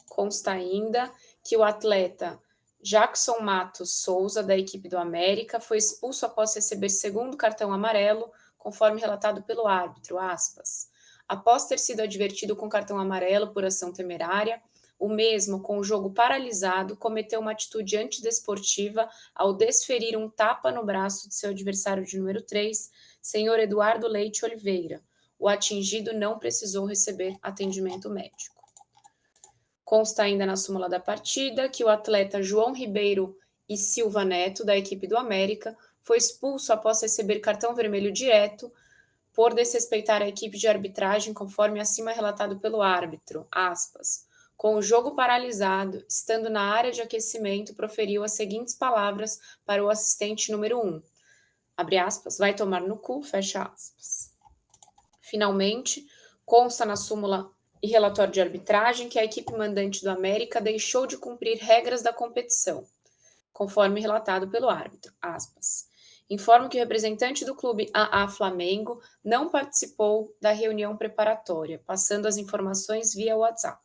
Consta ainda que o atleta Jackson Matos Souza, da equipe do América, foi expulso após receber segundo cartão amarelo, conforme relatado pelo árbitro, aspas. Após ter sido advertido com cartão amarelo por ação temerária, o mesmo, com o jogo paralisado, cometeu uma atitude antidesportiva ao desferir um tapa no braço de seu adversário de número 3, senhor Eduardo Leite Oliveira. O atingido não precisou receber atendimento médico. Consta ainda na súmula da partida que o atleta João Ribeiro e Silva Neto, da equipe do América, foi expulso após receber cartão vermelho direto por desrespeitar a equipe de arbitragem, conforme acima relatado pelo árbitro, aspas. Com o jogo paralisado, estando na área de aquecimento, proferiu as seguintes palavras para o assistente número 1. Abre aspas, vai tomar no cu, fecha aspas. Finalmente, consta na súmula e relatório de arbitragem que a equipe mandante do América deixou de cumprir regras da competição, conforme relatado pelo árbitro, aspas. Informo que o representante do clube AA Flamengo não participou da reunião preparatória, passando as informações via WhatsApp.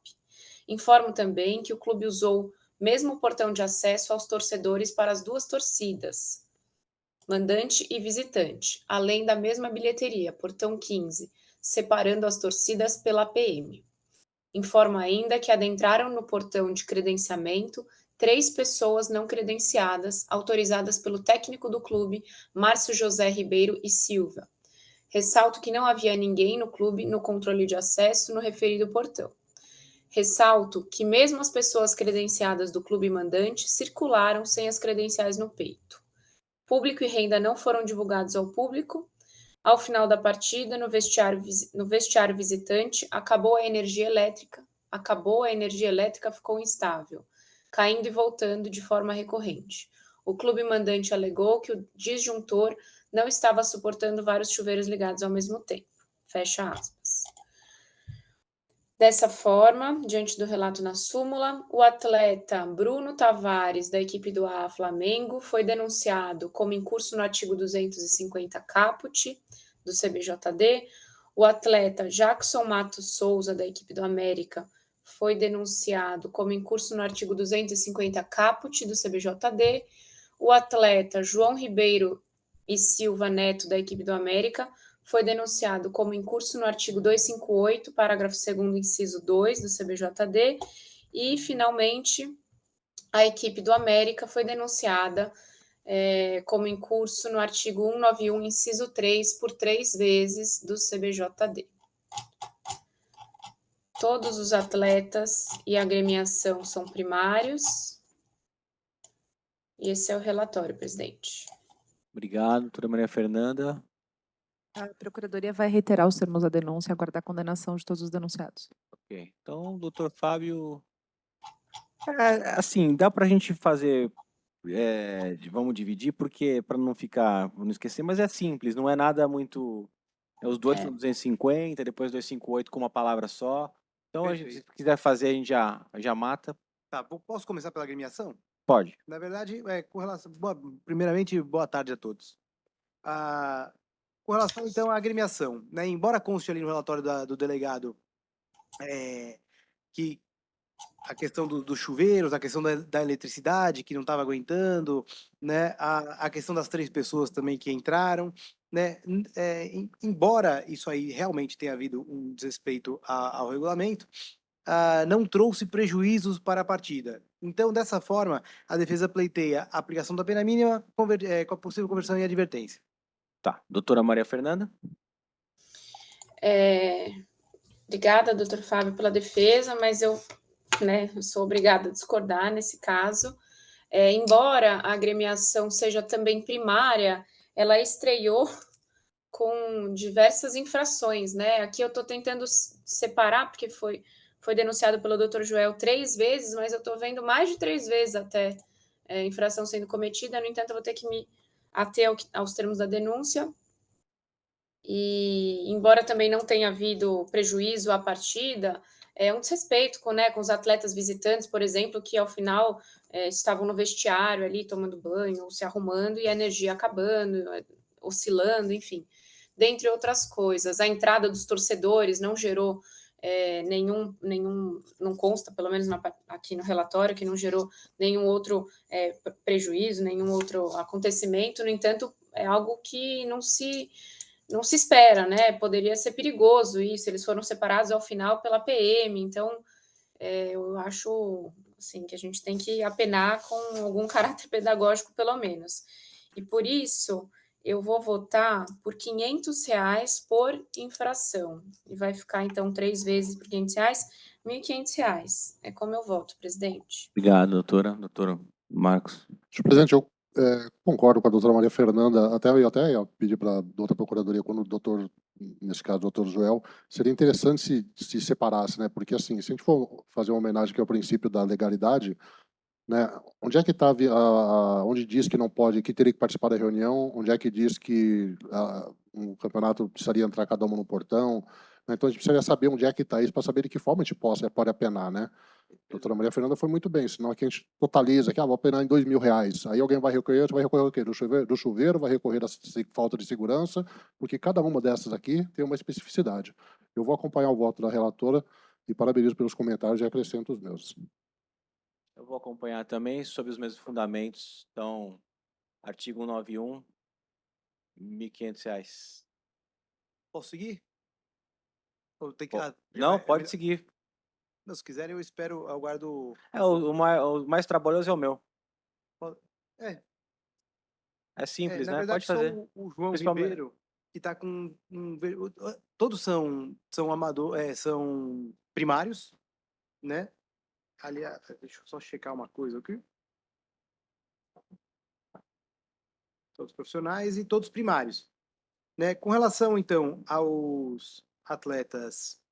Informo também que o clube usou mesmo o portão de acesso aos torcedores para as duas torcidas. mandante e visitante, além da mesma bilheteria, portão 15, separando as torcidas pela PM. Informa ainda que adentraram no portão de credenciamento 3 pessoas não credenciadas, autorizadas pelo técnico do clube, Márcio José Ribeiro e Silva. Ressalto que não havia ninguém no clube no controle de acesso no referido portão. Ressalto que mesmo as pessoas credenciadas do clube mandante circularam sem as credenciais no peito. Público e renda não foram divulgados ao público. Ao final da partida, no vestiário visitante, acabou a energia elétrica, ficou instável, caindo e voltando de forma recorrente. O clube mandante alegou que o disjuntor não estava suportando vários chuveiros ligados ao mesmo tempo. Fecha aspas. Dessa forma, diante do relato na súmula, o atleta Bruno Tavares, da equipe do AA Flamengo, foi denunciado como incurso no artigo 250 caput do CBJD. O atleta Jackson Matos Souza, da equipe do América, foi denunciado como incurso no artigo 250 caput do CBJD. O atleta João Ribeiro e Silva Neto, da equipe do América, foi denunciado como incurso no artigo 258, parágrafo 2º, inciso 2 do CBJD, e, finalmente, a equipe do América foi denunciada como incurso no artigo 191, inciso 3, por 3 vezes do CBJD. Todos os atletas e agremiação são primários. E esse é o relatório, presidente. Obrigado, doutora Maria Fernanda. A Procuradoria vai reiterar os termos da denúncia e aguardar a condenação de todos os denunciados. Ok. Então, doutor Fábio, assim, dá para a gente fazer, vamos dividir, porque para não esquecer, mas é simples, não é nada muito. Os dois são 250, depois 258 com uma palavra só. Então, se quiser fazer, a gente já mata. Tá, posso começar pela agremiação? Pode. Na verdade, com relação. Primeiramente, boa tarde a todos. Com relação, então, à agremiação, né? Embora conste ali no relatório do delegado que a questão dos chuveiros, a questão da eletricidade, que não estava aguentando, né? A questão das 3 pessoas também que entraram, né? Embora isso aí realmente tenha havido um desrespeito ao regulamento, não trouxe prejuízos para a partida. Então, dessa forma, a defesa pleiteia a aplicação da pena mínima com a possível conversão em advertência. Tá. Doutora Maria Fernanda? Obrigada, doutor Fábio, pela defesa, mas eu sou obrigada a discordar nesse caso. Embora a agremiação seja também primária, ela estreou com diversas infrações, né? Aqui eu estou tentando separar, porque foi denunciado pelo doutor Joel 3 vezes, mas eu estou vendo mais de 3 vezes até infração sendo cometida. No entanto, eu vou ter que me ater aos termos da denúncia. E, embora também não tenha havido prejuízo à partida, é um desrespeito com os atletas visitantes, por exemplo, que ao final estavam no vestiário ali tomando banho ou se arrumando e a energia acabando, oscilando, enfim, dentre outras coisas. A entrada dos torcedores não gerou nenhum, não consta, pelo menos aqui no relatório, que não gerou nenhum outro prejuízo, nenhum outro acontecimento. No entanto, é algo que não se espera, né? Poderia ser perigoso isso. Eles foram separados ao final pela PM. Então, eu acho assim, que a gente tem que apenar com algum caráter pedagógico, pelo menos. E por isso, eu vou votar por R$500 por infração. E vai ficar, então, 3 vezes por R$500, R$1.500. É como eu voto, presidente. Obrigado, doutora. Doutor Marcos. Senhor presidente, eu concordo com a doutora Maria Fernanda, eu até ia pedir para a outra procuradoria, quando o doutor, nesse caso, o doutor Joel, seria interessante se separasse, né? Porque, assim, se a gente for fazer uma homenagem aqui ao princípio da legalidade, né? Onde é que está, onde diz que não pode, que teria que participar da reunião, onde é que diz que um campeonato precisaria entrar cada um no portão, né? Então a gente precisaria saber onde é que está isso para saber de que forma a gente pode apenar, né? A doutora Maria Fernanda foi muito bem, senão aqui a gente totaliza, que vou apenar em R$2.000, aí alguém vai recorrer o quê? Do chuveiro, vai recorrer da falta de segurança, porque cada uma dessas aqui tem uma especificidade. Eu vou acompanhar o voto da relatora e parabenizo pelos comentários e acrescento os meus. Eu vou acompanhar também sobre os mesmos fundamentos. Então, artigo 191, R$ 1.500. Posso seguir? Ou tem que... Po- ah, Não, é pode melhor- seguir. Não, se quiserem, eu espero, eu aguardo... O mais trabalhoso é o meu. É, É simples, na né? verdade, Pode só fazer. o João Principalmente- Ribeiro, que tá com todos são amador, são primários, né? Aliás, deixa eu só checar uma coisa aqui. Todos profissionais e todos primários, né? Com relação, então, aos atletas,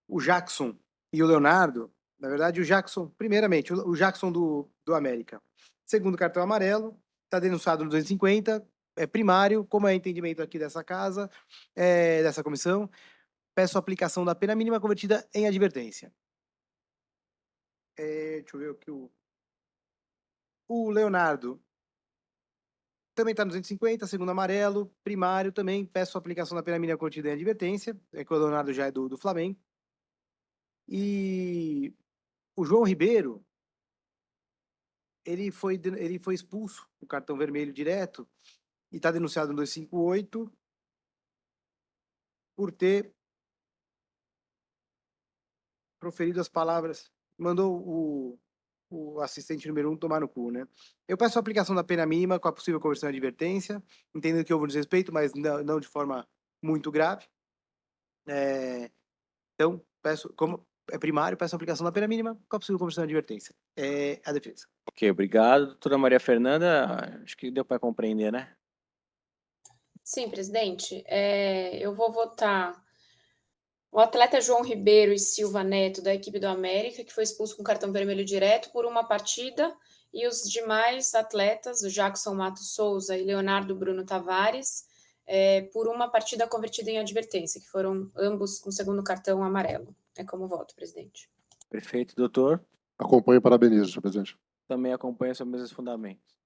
o Jackson e o Leonardo, na verdade, o Jackson, primeiramente, o Jackson do América, segundo cartão amarelo, está denunciado no 250, é primário, como é entendimento aqui dessa casa, dessa comissão, peço a aplicação da pena mínima convertida em advertência. Deixa eu ver aqui o Leonardo também está no 250, segundo amarelo, primário também, peço a aplicação da pena mínima convertida em advertência, que o Leonardo já é do Flamengo. E o João Ribeiro, ele foi expulso, o cartão vermelho direto, e está denunciado no 258 por ter proferido as palavras, mandou o assistente número 1 tomar no cu, né? Eu peço a aplicação da pena mínima com a possível conversão em advertência, entendendo que houve um desrespeito, mas não de forma muito grave. Então, peço, como é primário, peço a aplicação da pena mínima com a possível conversão em advertência. A defesa. Ok, obrigado. Doutora Maria Fernanda, acho que deu para compreender, né? Sim, presidente. Eu vou votar o atleta João Ribeiro e Silva Neto, da equipe do América, que foi expulso com cartão vermelho direto por uma partida, e os demais atletas, o Jackson Matos Souza e Leonardo Bruno Tavares, por uma partida convertida em advertência, que foram ambos com segundo cartão amarelo. É como voto, presidente. Perfeito, doutor. Acompanho e parabenizo, senhor presidente. Também acompanha sobre os mesmos fundamentos.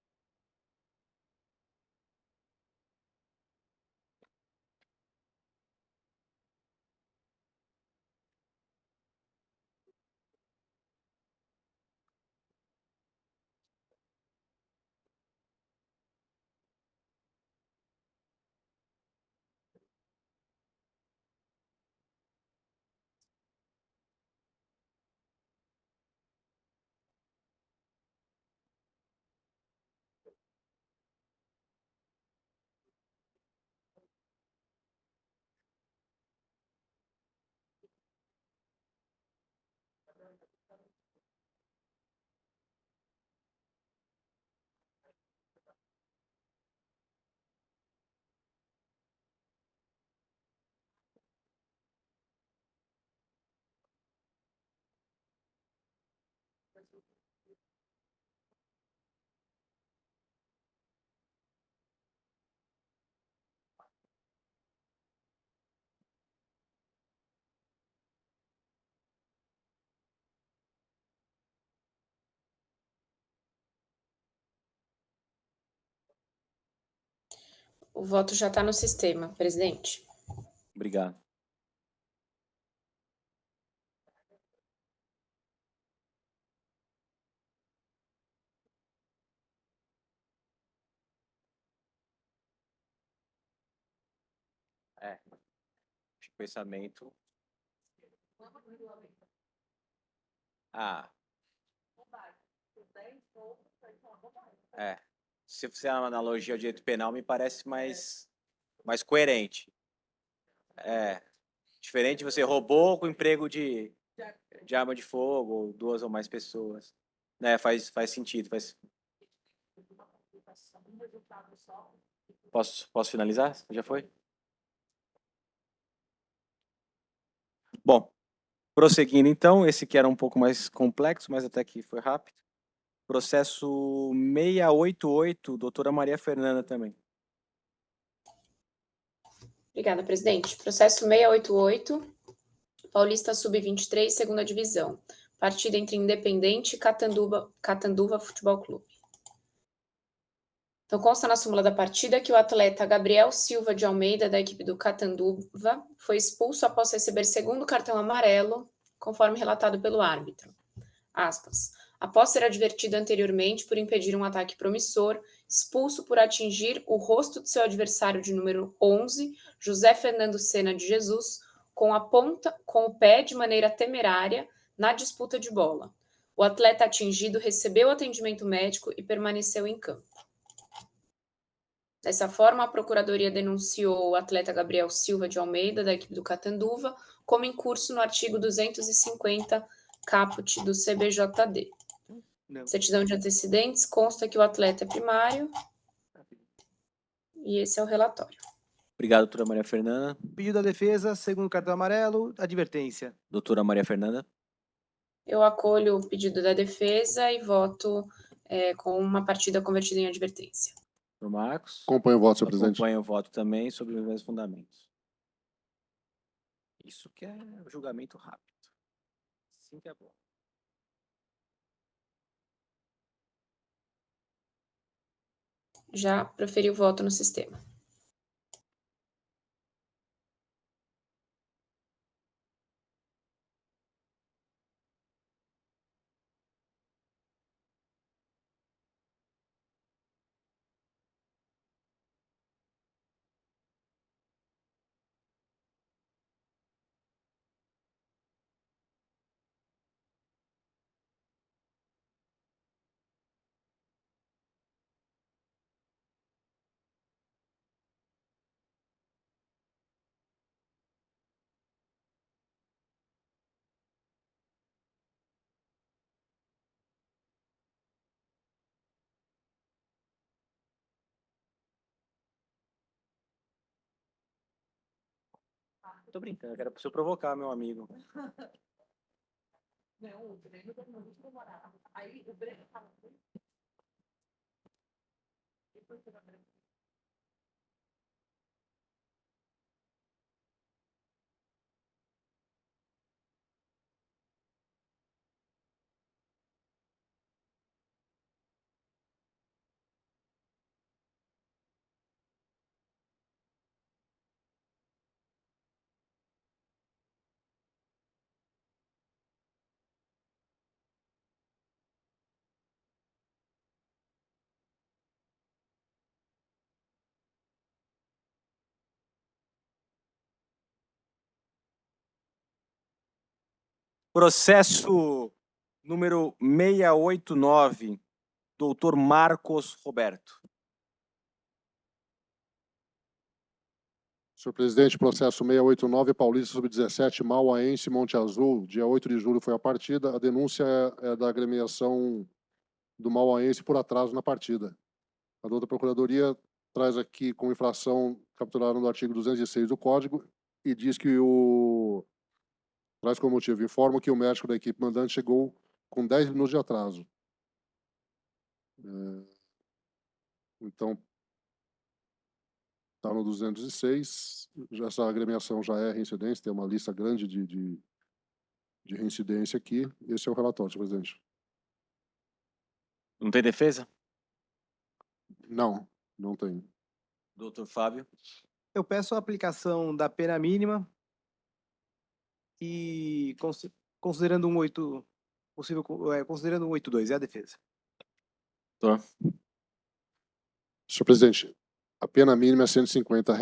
O voto já está no sistema, presidente. Obrigado. Acho que pensamento. Se fizer uma analogia ao direito penal, me parece mais coerente. Diferente de você roubou com emprego de arma de fogo, ou 2 ou mais pessoas. Né, faz sentido. Posso finalizar? Já foi? Bom, prosseguindo então, esse que era um pouco mais complexo, mas até que foi rápido. Processo 688, doutora Maria Fernanda também. Obrigada, presidente. Processo 688, Paulista Sub-23, segunda divisão. Partida entre Independente e Catanduva Futebol Clube. Então, consta na súmula da partida que o atleta Gabriel Silva de Almeida, da equipe do Catanduva, foi expulso após receber segundo cartão amarelo, conforme relatado pelo árbitro. Aspas. após ser advertido anteriormente por impedir um ataque promissor, expulso por atingir o rosto de seu adversário de número 11, José Fernando Sena de Jesus, com o pé de maneira temerária na disputa de bola. O atleta atingido recebeu atendimento médico e permaneceu em campo. Dessa forma, a Procuradoria denunciou o atleta Gabriel Silva de Almeida, da equipe do Catanduva, como incurso no artigo 250, caput do CBJD. Não. Certidão de antecedentes, consta que o atleta é primário. E esse é o relatório. Obrigado, doutora Maria Fernanda. Pedido da defesa, segundo cartão amarelo, advertência. Doutora Maria Fernanda. Eu acolho o pedido da defesa e voto com uma partida convertida em advertência. Doutor Marcos. Acompanho o voto, senhor presidente. Acompanho o voto também sobre os mesmos fundamentos. Isso que é o julgamento rápido. Assim que é bom. Já proferi o voto no sistema. Tô brincando, era pra você provocar, meu amigo. Processo número 689, doutor Marcos Roberto. Senhor presidente, processo 689, Paulista Sub-17, Mauaense, Monte Azul, dia 8 de julho foi a partida. A denúncia é da agremiação do Mauaense por atraso na partida. A doutora Procuradoria traz aqui como infração capturada no artigo 206 do Código e diz que traz como motivo, informa que o médico da equipe mandante chegou com 10 minutos de atraso. Então, está no 206, essa agremiação já é reincidência, tem uma lista grande de reincidência aqui. Esse é o relatório, senhor presidente. Não tem defesa? Não, não tem. Doutor Fábio. Eu peço a aplicação da pena mínima e considerando um 8, possível, considerando um 8.2, é a defesa. Doutor. Senhor presidente, a pena mínima é 150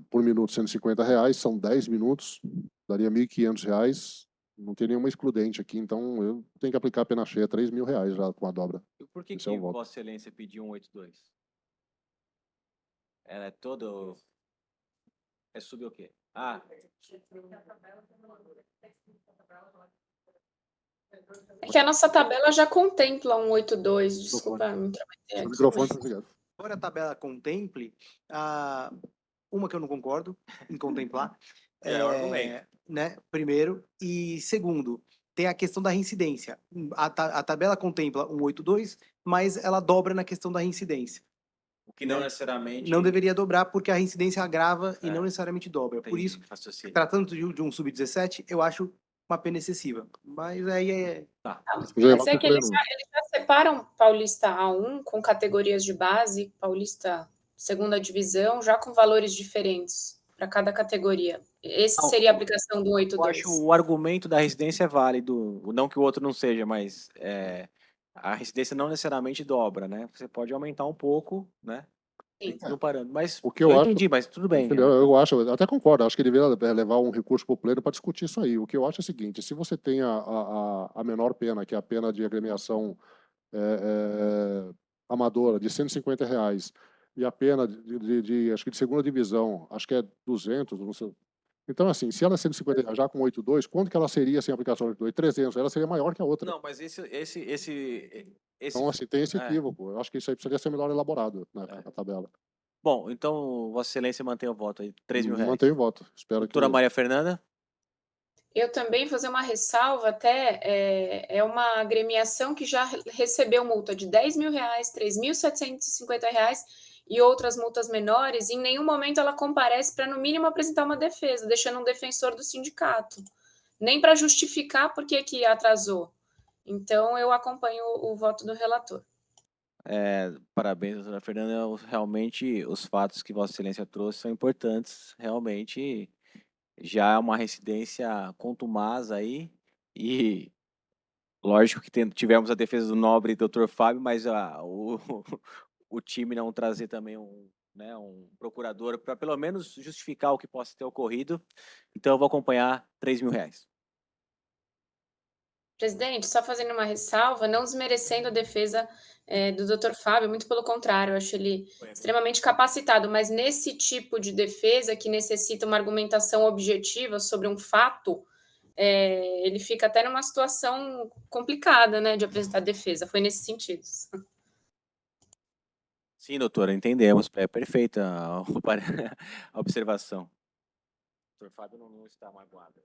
por minuto, R$150, são 10 minutos, daria R$1.500. Não tem nenhuma excludente aqui, então eu tenho que aplicar a pena cheia, R$3.000 já com a dobra. E por que Esse é o voto. Vossa Excelência pediu 182? Ela é todo... É sub o quê? Ah, É que a nossa tabela já contempla um 82, desculpa me intrometer O aqui. microfone mas- está ligado. Embora a tabela contemple, uma que eu não concordo em contemplar, É o argumento. né, primeiro, e segundo, tem a questão da reincidência. A tabela contempla um 8.2, mas ela dobra na questão da reincidência. o que não necessariamente... Não deveria dobrar porque a reincidência agrava e É. não necessariamente dobra. Por Entendi, isso, raciocínio. tratando de um sub-17, eu acho uma pena excessiva. Mas aí é... Mas é que eles já separam Paulista A1 com categorias de base, Paulista segunda divisão, já com valores diferentes para cada categoria. Esse Não, seria a aplicação do Eu 82. acho o argumento da residência é válido, não que o outro não seja, mas A reincidência não necessariamente dobra, né? Você pode aumentar um pouco, né? Sim. No parâmetro. Mas O que eu acho- entendi, mas tudo bem. Entendeu? Eu acho, eu até concordo, acho que ele deveria levar um recurso para o pleno para discutir isso aí. O que eu acho é o seguinte: se você tem a menor pena, que é a pena de agremiação amadora, de R$ 150, e a pena acho que de segunda divisão, acho que é 200, não sei. Então, assim, se ela é R$ 150 já com 8.2, quanto que ela seria sem aplicação de 8.2? 300, ela seria maior que a outra. Não, mas Então, assim, tem esse é. equívoco. Eu acho que isso aí precisaria ser melhor elaborado na tabela. Bom, então, Vossa Excelência mantém o voto aí, R$ 3.000. Mantenho o voto. Espero Doutora que... Maria Fernanda? Eu também fazer uma ressalva, até é uma agremiação que já recebeu multa de R$ 10.000, R$ 3.750 e outras multas menores, e em nenhum momento ela comparece para, no mínimo, apresentar uma defesa, deixando um defensor do sindicato, nem para justificar por que atrasou. Então, eu acompanho o voto do relator. Parabéns, doutora Fernanda. Realmente, os fatos que Vossa Excelência trouxe são importantes. Realmente, já é uma reincidência contumaz aí. E lógico que tivemos a defesa do nobre doutor Fábio, mas o time não trazer também um procurador para pelo menos justificar o que possa ter ocorrido. Então, eu vou acompanhar R$ 3.000. Presidente, só fazendo uma ressalva, não desmerecendo a defesa do Dr. Fábio, muito pelo contrário, eu acho ele extremamente capacitado, mas nesse tipo de defesa que necessita uma argumentação objetiva sobre um fato, ele fica até numa situação complicada, né, de apresentar defesa. Foi nesse sentido. Sim, doutora, entendemos. É perfeita a a observação. O doutor Fábio não está magoado.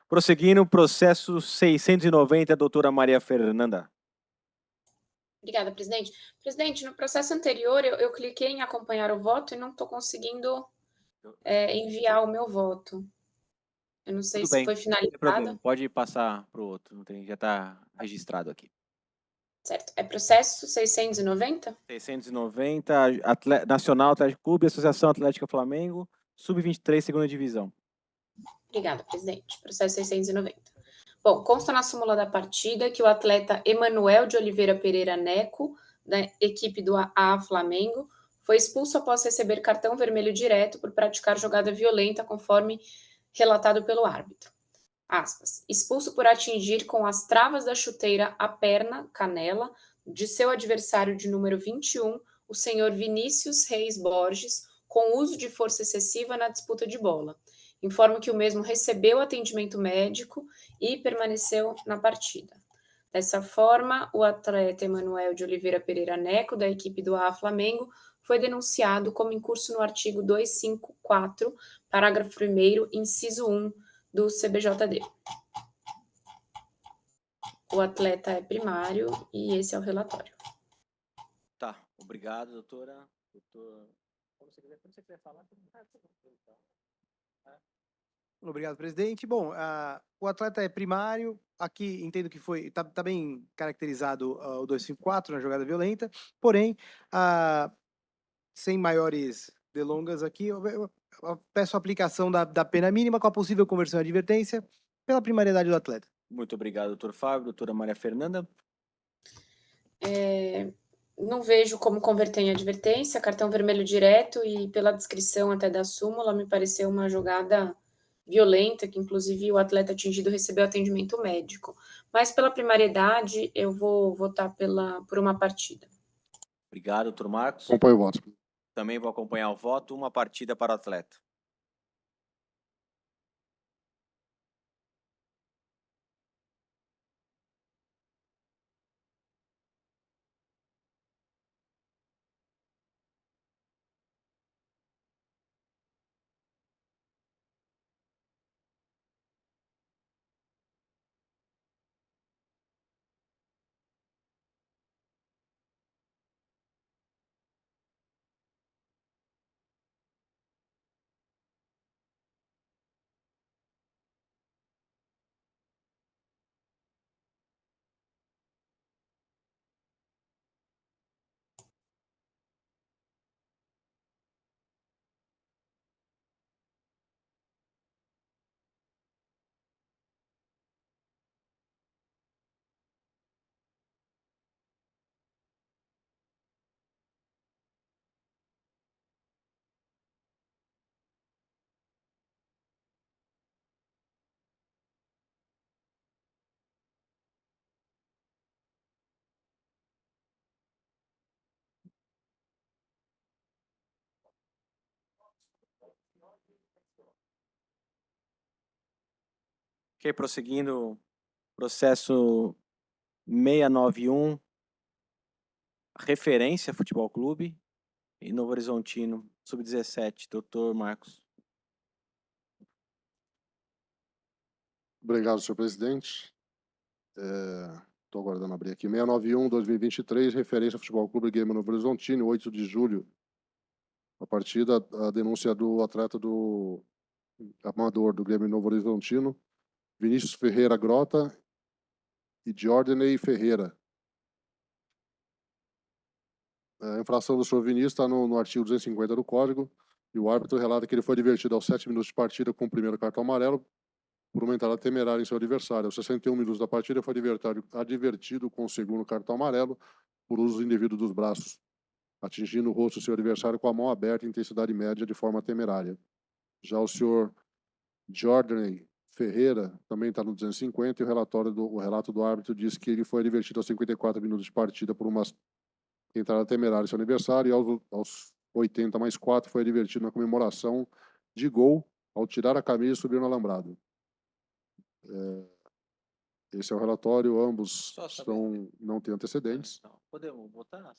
Prosseguindo, processo 690, doutora Maria Fernanda. Obrigada, presidente. Presidente, no processo anterior, eu cliquei em acompanhar o voto e não estou conseguindo enviar o meu voto. Eu não sei Tudo se bem, foi não tem problema. finalizado. Pode passar para o outro, já está registrado aqui. Certo. É processo 690? 690, Nacional Atlético Clube, Associação Atlética Flamengo, Sub-23, segunda divisão. Obrigada, presidente. Processo 690. Bom, consta na súmula da partida que o atleta Emanuel de Oliveira Pereira Neco, da equipe do AA Flamengo, foi expulso após receber cartão vermelho direto por praticar jogada violenta, conforme relatado pelo árbitro. Aspas, expulso por atingir com as travas da chuteira a perna, canela, de seu adversário de número 21, o senhor Vinícius Reis Borges, com uso de força excessiva na disputa de bola. Informo que o mesmo recebeu atendimento médico e permaneceu na partida. Dessa forma, o atleta Emanuel de Oliveira Pereira Neco, da equipe do AA Flamengo, foi denunciado como incurso no artigo 254, parágrafo 1º, inciso 1, do CBJD. O atleta é primário e esse é o relatório. Tá, obrigado, doutora. Quando você quiser falar, Obrigado, presidente. Bom, o atleta é primário. Aqui entendo que foi tá bem caracterizado o 254 na jogada violenta. Porém, sem maiores delongas aqui, eu peço a aplicação da pena mínima com a possível conversão em advertência pela primariedade do atleta. Muito obrigado, doutor Fábio. Doutora Maria Fernanda. Não vejo como converter em advertência, cartão vermelho direto e pela descrição até da súmula, me pareceu uma jogada violenta, que inclusive o atleta atingido recebeu atendimento médico. Mas pela primariedade, eu vou votar por uma partida. Obrigado, doutor Marcos. Acompanho o voto. Também vou acompanhar o voto. Uma partida para o atleta. Ok, prosseguindo, processo 691, referência Futebol Clube e Novo Horizontino, sub-17, doutor Marcos. Obrigado, senhor presidente. Estou aguardando abrir aqui. 691-2023, referência Futebol Clube Game Novo Horizontino, 8 de julho. A partida, a denúncia do atleta do amador do Grêmio Novo Horizontino, Vinícius Ferreira Grota e Jordaney Ferreira. A infração do senhor Vinícius está no artigo 250 do Código, e o árbitro relata que ele foi advertido aos 7 minutos de partida com o primeiro cartão amarelo por uma entrada temerária em seu adversário. Aos 61 minutos da partida foi advertido com o segundo cartão amarelo por uso indevido dos braços, atingindo o rosto do seu adversário com a mão aberta em intensidade média de forma temerária. Já o senhor Jordaney Ferreira também está no 250, e o relato do árbitro diz que ele foi advertido aos 54 minutos de partida por uma entrada temerária em seu aniversário, e aos 80 mais 4 foi advertido na comemoração de gol ao tirar a camisa e subir no alambrado. Esse é o relatório, ambos não têm antecedentes. Então, podemos votar?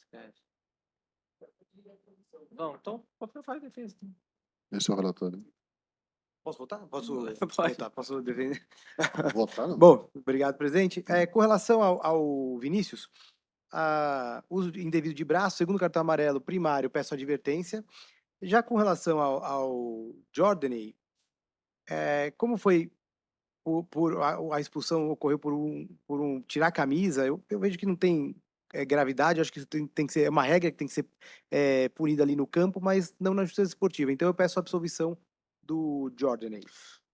Não, então faz defesa. Esse é o relatório. Posso votar? Posso Pode. votar? Posso defender? Votar, não. Bom, obrigado, presidente. Com relação ao Vinícius, uso indevido de braço, segundo cartão amarelo primário, peço advertência. Já com relação ao Jordaney, como foi a expulsão ocorreu por um tirar a camisa, eu vejo que não tem gravidade, eu acho que isso tem que ser uma regra que tem que ser punida ali no campo, mas não na justiça esportiva. Então eu peço a absolvição do Jordaney.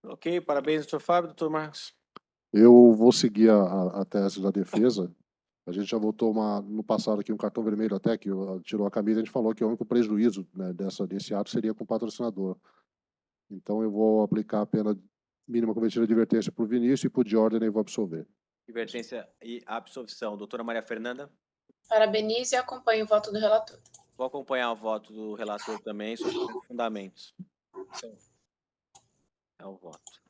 Ok, parabéns, doutor Fábio. Doutor Marcos. Eu vou seguir a tese da defesa. A gente já votou no passado aqui um cartão vermelho até, que tirou a camisa, a gente falou que o único prejuízo, né, desse ato seria com o patrocinador. Então eu vou aplicar a pena mínima cometida de advertência para o Vinícius e para o Jordan e vou absolver. Advertência e absolvição. Doutora Maria Fernanda. Parabenizo e acompanho o voto do relator. Vou acompanhar o voto do relator também sobre os fundamentos. É o voto.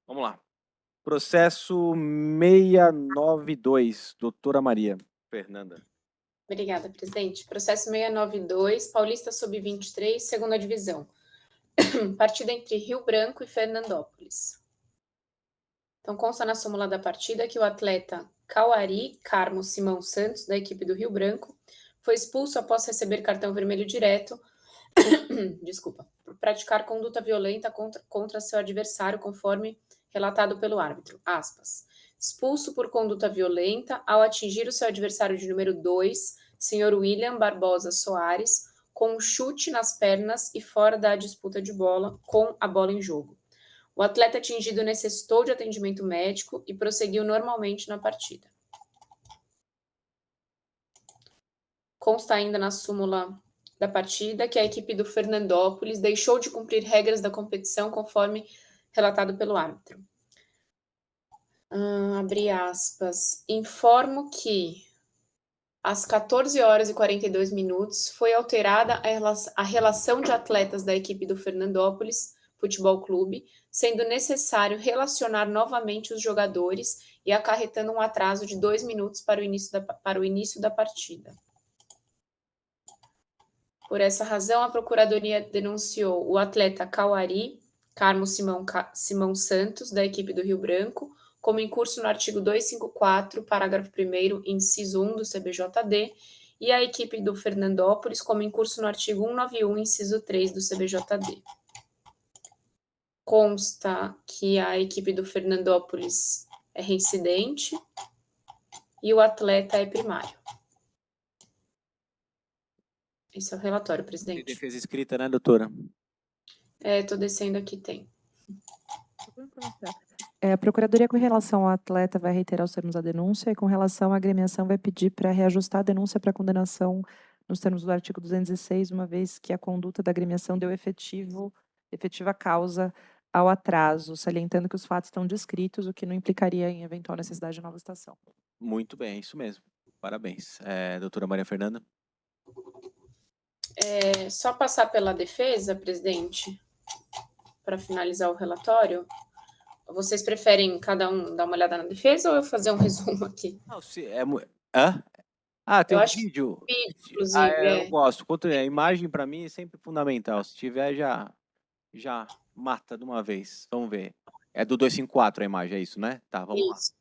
Vamos lá. Processo 692, doutora Maria Fernanda. Obrigada, presidente. Processo 692, Paulista Sub-23, segunda divisão. Partida entre Rio Branco e Fernandópolis. Então, consta na súmula da partida que o atleta Cauari Carmo Simão Santos, da equipe do Rio Branco, foi expulso após receber cartão vermelho direto, desculpa, por praticar conduta violenta contra seu adversário, conforme relatado pelo árbitro. Aspas. Expulso por conduta violenta ao atingir o seu adversário de número 2, senhor William Barbosa Soares, com um chute nas pernas e fora da disputa de bola, com a bola em jogo. O atleta atingido necessitou de atendimento médico e prosseguiu normalmente na partida. Consta ainda na súmula da partida que a equipe do Fernandópolis deixou de cumprir regras da competição conforme relatado pelo árbitro. Abre aspas. Informo que às 14 horas e 42 minutos foi alterada a relação de atletas da equipe do Fernandópolis Futebol Clube, sendo necessário relacionar novamente os jogadores e acarretando um atraso de 2 minutos para o início da partida. Por essa razão, a Procuradoria denunciou o atleta Cauari Carmo Simão Santos, da equipe do Rio Branco, como incurso no artigo 254, parágrafo 1º, inciso 1 do CBJD, e a equipe do Fernandópolis como incurso no artigo 191, inciso 3 do CBJD. Consta que a equipe do Fernandópolis é reincidente e o atleta é primário. Esse é o relatório, Tem presidente. defesa escrita, né, doutora? Estou descendo aqui, tem. A Procuradoria, com relação ao atleta, vai reiterar os termos da denúncia, e com relação à agremiação, vai pedir para reajustar a denúncia para condenação nos termos do artigo 206, uma vez que a conduta da agremiação deu efetiva causa ao atraso, salientando que os fatos estão descritos, o que não implicaria em eventual necessidade de nova estação. Muito bem, é isso mesmo. Parabéns. Doutora Maria Fernanda? Só passar pela defesa, presidente, para finalizar o relatório. Vocês preferem cada um dar uma olhada na defesa ou eu fazer um resumo aqui? Não, se é... Hã? Tem Eu um acho que vídeo? vídeo, inclusive. Eu gosto. A imagem, para mim, é sempre fundamental. Se tiver, já mata de uma vez. Vamos ver. É do 254 a imagem, é isso, né? Tá, vamos lá. Isso.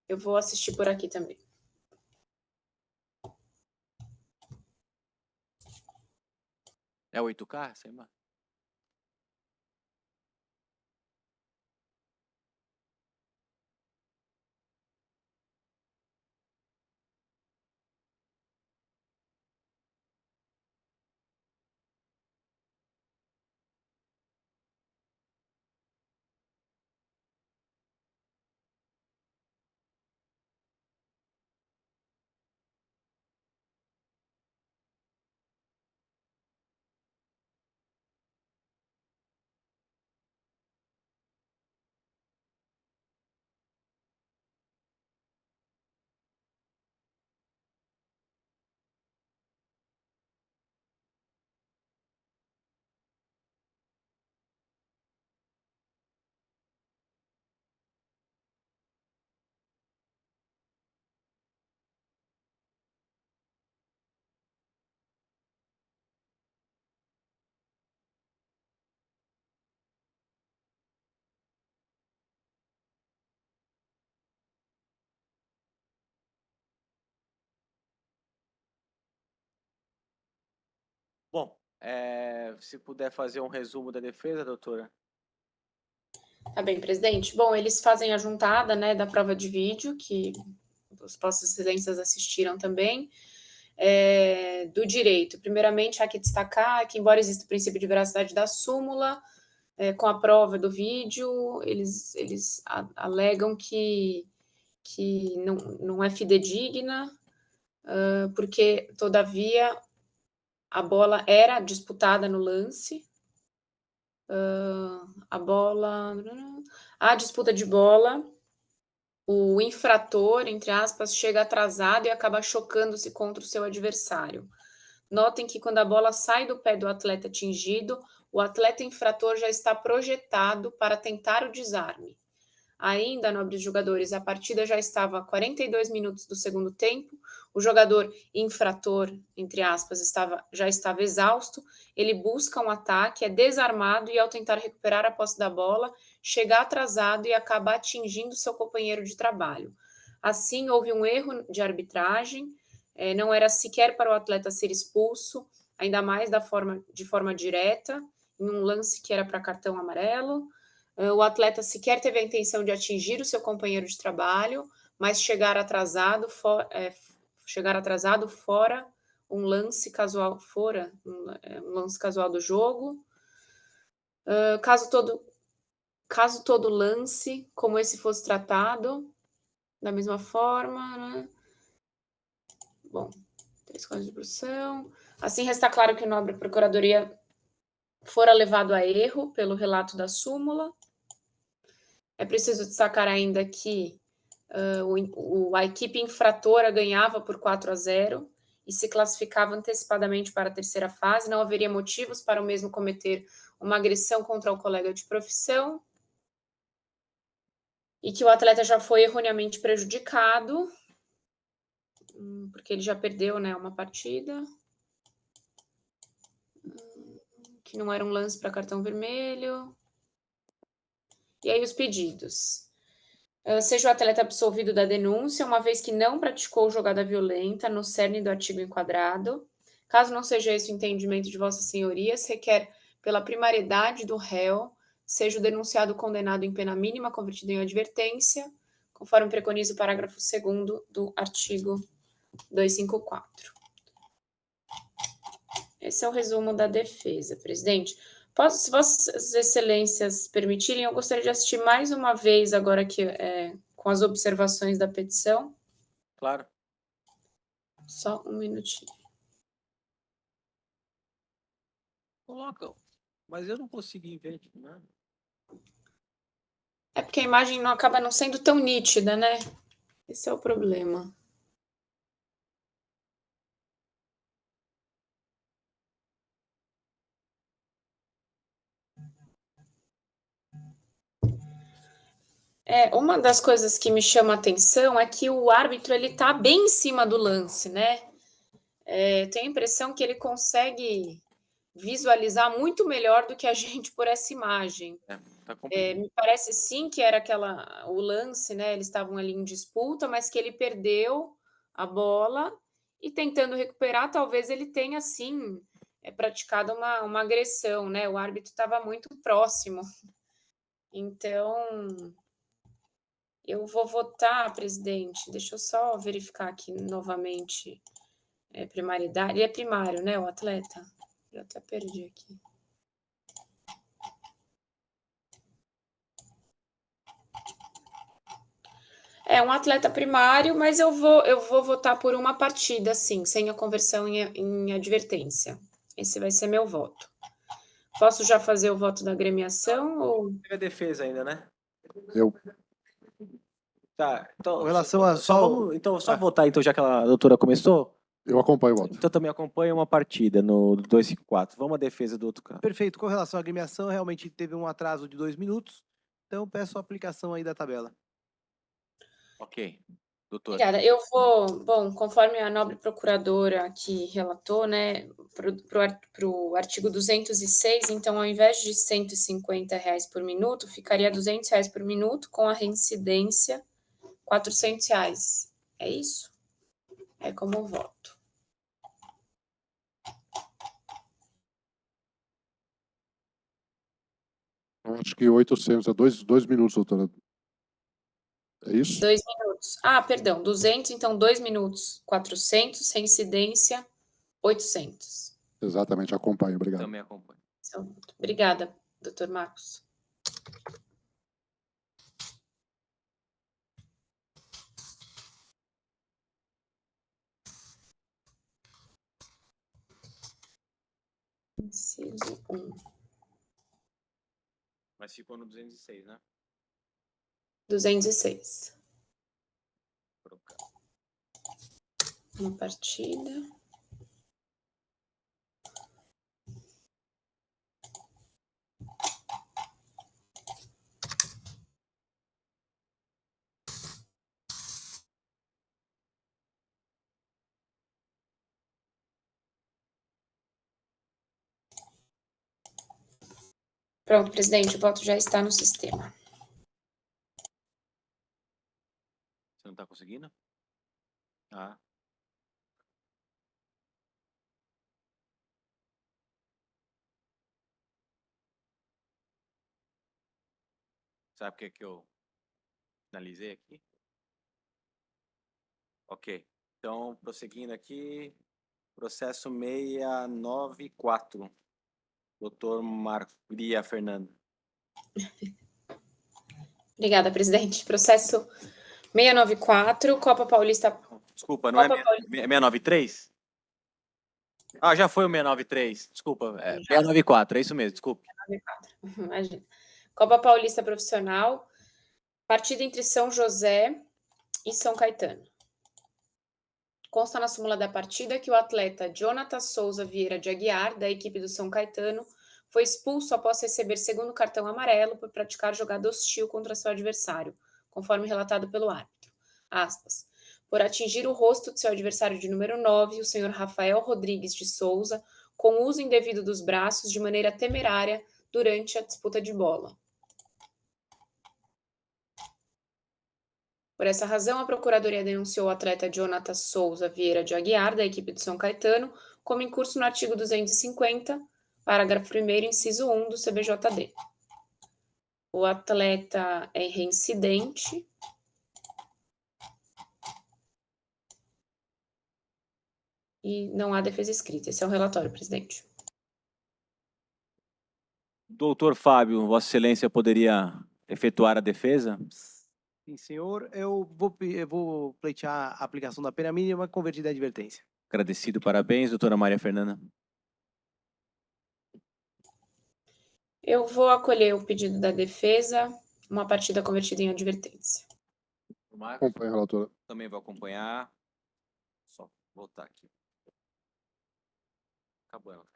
Eu vou assistir por aqui também. É 8K essa imagem? Se puder fazer um resumo da defesa, doutora. Tá bem, presidente. Bom, eles fazem a juntada, né, da prova de vídeo, que os Vossas Excelências assistiram também, do direito. Primeiramente, há que destacar que, embora exista o princípio de veracidade da súmula, com a prova do vídeo, eles alegam que não é fidedigna, porque, todavia, a bola era disputada no lance, a disputa de bola, o infrator, entre aspas, chega atrasado e acaba chocando-se contra o seu adversário. Notem que quando a bola sai do pé do atleta atingido, o atleta infrator já está projetado para tentar o desarme. Ainda, nobres jogadores, a partida já estava a 42 minutos do segundo tempo, o jogador infrator, entre aspas, já estava exausto, ele busca um ataque, é desarmado e, ao tentar recuperar a posse da bola, chega atrasado e acaba atingindo seu companheiro de trabalho. Assim, houve um erro de arbitragem, não era sequer para o atleta ser expulso, ainda mais de forma direta, em um lance que era para cartão amarelo. O atleta sequer teve a intenção de atingir o seu companheiro de trabalho, mas chegar atrasado fora um lance casual, um lance casual do jogo. Caso todo lance como esse fosse tratado da mesma forma, né? Bom, 3 coisas de produção. Assim, resta claro que a nobre procuradoria fora levado a erro pelo relato da súmula. É preciso destacar ainda que a equipe infratora ganhava por 4-0 e se classificava antecipadamente para a terceira fase. Não haveria motivos para o mesmo cometer uma agressão contra o colega de profissão. E que o atleta já foi erroneamente prejudicado, porque ele já perdeu, né, uma partida. Que não era um lance para cartão vermelho. E aí os pedidos. Seja o atleta absolvido da denúncia, uma vez que não praticou jogada violenta no cerne do artigo enquadrado. Caso não seja esse o entendimento de Vossas Senhorias, requer, pela primariedade do réu, seja o denunciado condenado em pena mínima convertido em advertência, conforme preconiza o parágrafo 2º do artigo 254. Esse é o resumo da defesa, presidente. Se Vossas Excelências permitirem, eu gostaria de assistir mais uma vez, agora que com as observações da petição. Claro. Só um minutinho. Coloca, mas eu não consegui ver, né? É porque a imagem não acaba não sendo tão nítida, né? Esse é o problema. Uma das coisas que me chama a atenção é que o árbitro ele tá bem em cima do lance, né? Tenho a impressão que ele consegue visualizar muito melhor do que a gente por essa imagem. Me parece sim que era o lance, né? Eles estavam ali em disputa, mas que ele perdeu a bola e tentando recuperar, talvez ele tenha sim praticado uma agressão, né? O árbitro estava muito próximo. Então, eu vou votar, presidente. Deixa eu só verificar aqui novamente primariedade. Ele é primário, né, o atleta? Já até perdi aqui. É um atleta primário, mas eu vou votar por uma partida, sim, sem a conversão em advertência. Esse vai ser meu voto. Posso já fazer o voto da agremiação ou... Teve a defesa ainda, né? Eu. Tá, então, Com relação a só votar, então, já que a doutora começou? Eu acompanho o voto. Então também acompanha uma partida no 254. Vamos à defesa do outro cara. Perfeito. Com relação à agremiação, realmente teve um atraso de 2 minutos. Então, peço a aplicação aí da tabela. Ok. Doutora. Obrigada. Eu vou, bom, conforme a nobre procuradora aqui relatou, né, para o artigo 206, então, ao invés de R$150 por minuto, ficaria R$200 por minuto, com a reincidência R$400. É isso? É como voto. Eu acho que 800, é 2 minutos, doutora. É isso? 2 minutos. Ah, perdão, 200, então 2 minutos. 400, reincidência, 800. Exatamente, acompanho, obrigado. Também acompanho. Obrigada, doutor Marcos. Inciso 1. Mas ficou no 206, né? 206. Trocar. Uma partida. Pronto, presidente, o voto já está no sistema. Você não está conseguindo? Ah. Sabe o que eu finalizei aqui? Ok. Então, prosseguindo aqui, processo 694. Doutor Maria Fernanda. Obrigada, presidente. Processo 694, Copa Paulista. Desculpa, não é Copa Paulista. 693? Ah, já foi o 693. Desculpa, 694, é isso mesmo, desculpa. 694. Imagina. Copa Paulista Profissional, partida entre São José e São Caetano. Consta na súmula da partida que o atleta Jonathan Souza Vieira de Aguiar, da equipe do São Caetano, foi expulso após receber segundo cartão amarelo por praticar jogada hostil contra seu adversário, conforme relatado pelo árbitro. Aspas. Por atingir o rosto de seu adversário de número 9, o senhor Rafael Rodrigues de Souza, com uso indevido dos braços de maneira temerária durante a disputa de bola. Por essa razão, a Procuradoria denunciou o atleta Jonathan Souza Vieira de Aguiar, da equipe do São Caetano, como incurso no artigo 250, parágrafo 1º, inciso 1 do CBJD. O atleta é reincidente. E não há defesa escrita. Esse é o relatório, presidente. Doutor Fábio, Vossa Excelência poderia efetuar a defesa? Sim, senhor. Eu vou pleitear a aplicação da pena mínima convertida em advertência. Agradecido, parabéns, doutora Maria Fernanda. Eu vou acolher o pedido da defesa, uma partida convertida em advertência. Acompanho, relatora. Também vou acompanhar. Só voltar aqui. Acabando.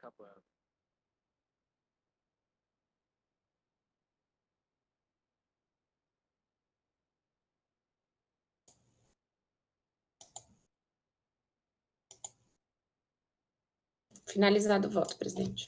Finalizado o voto, presidente.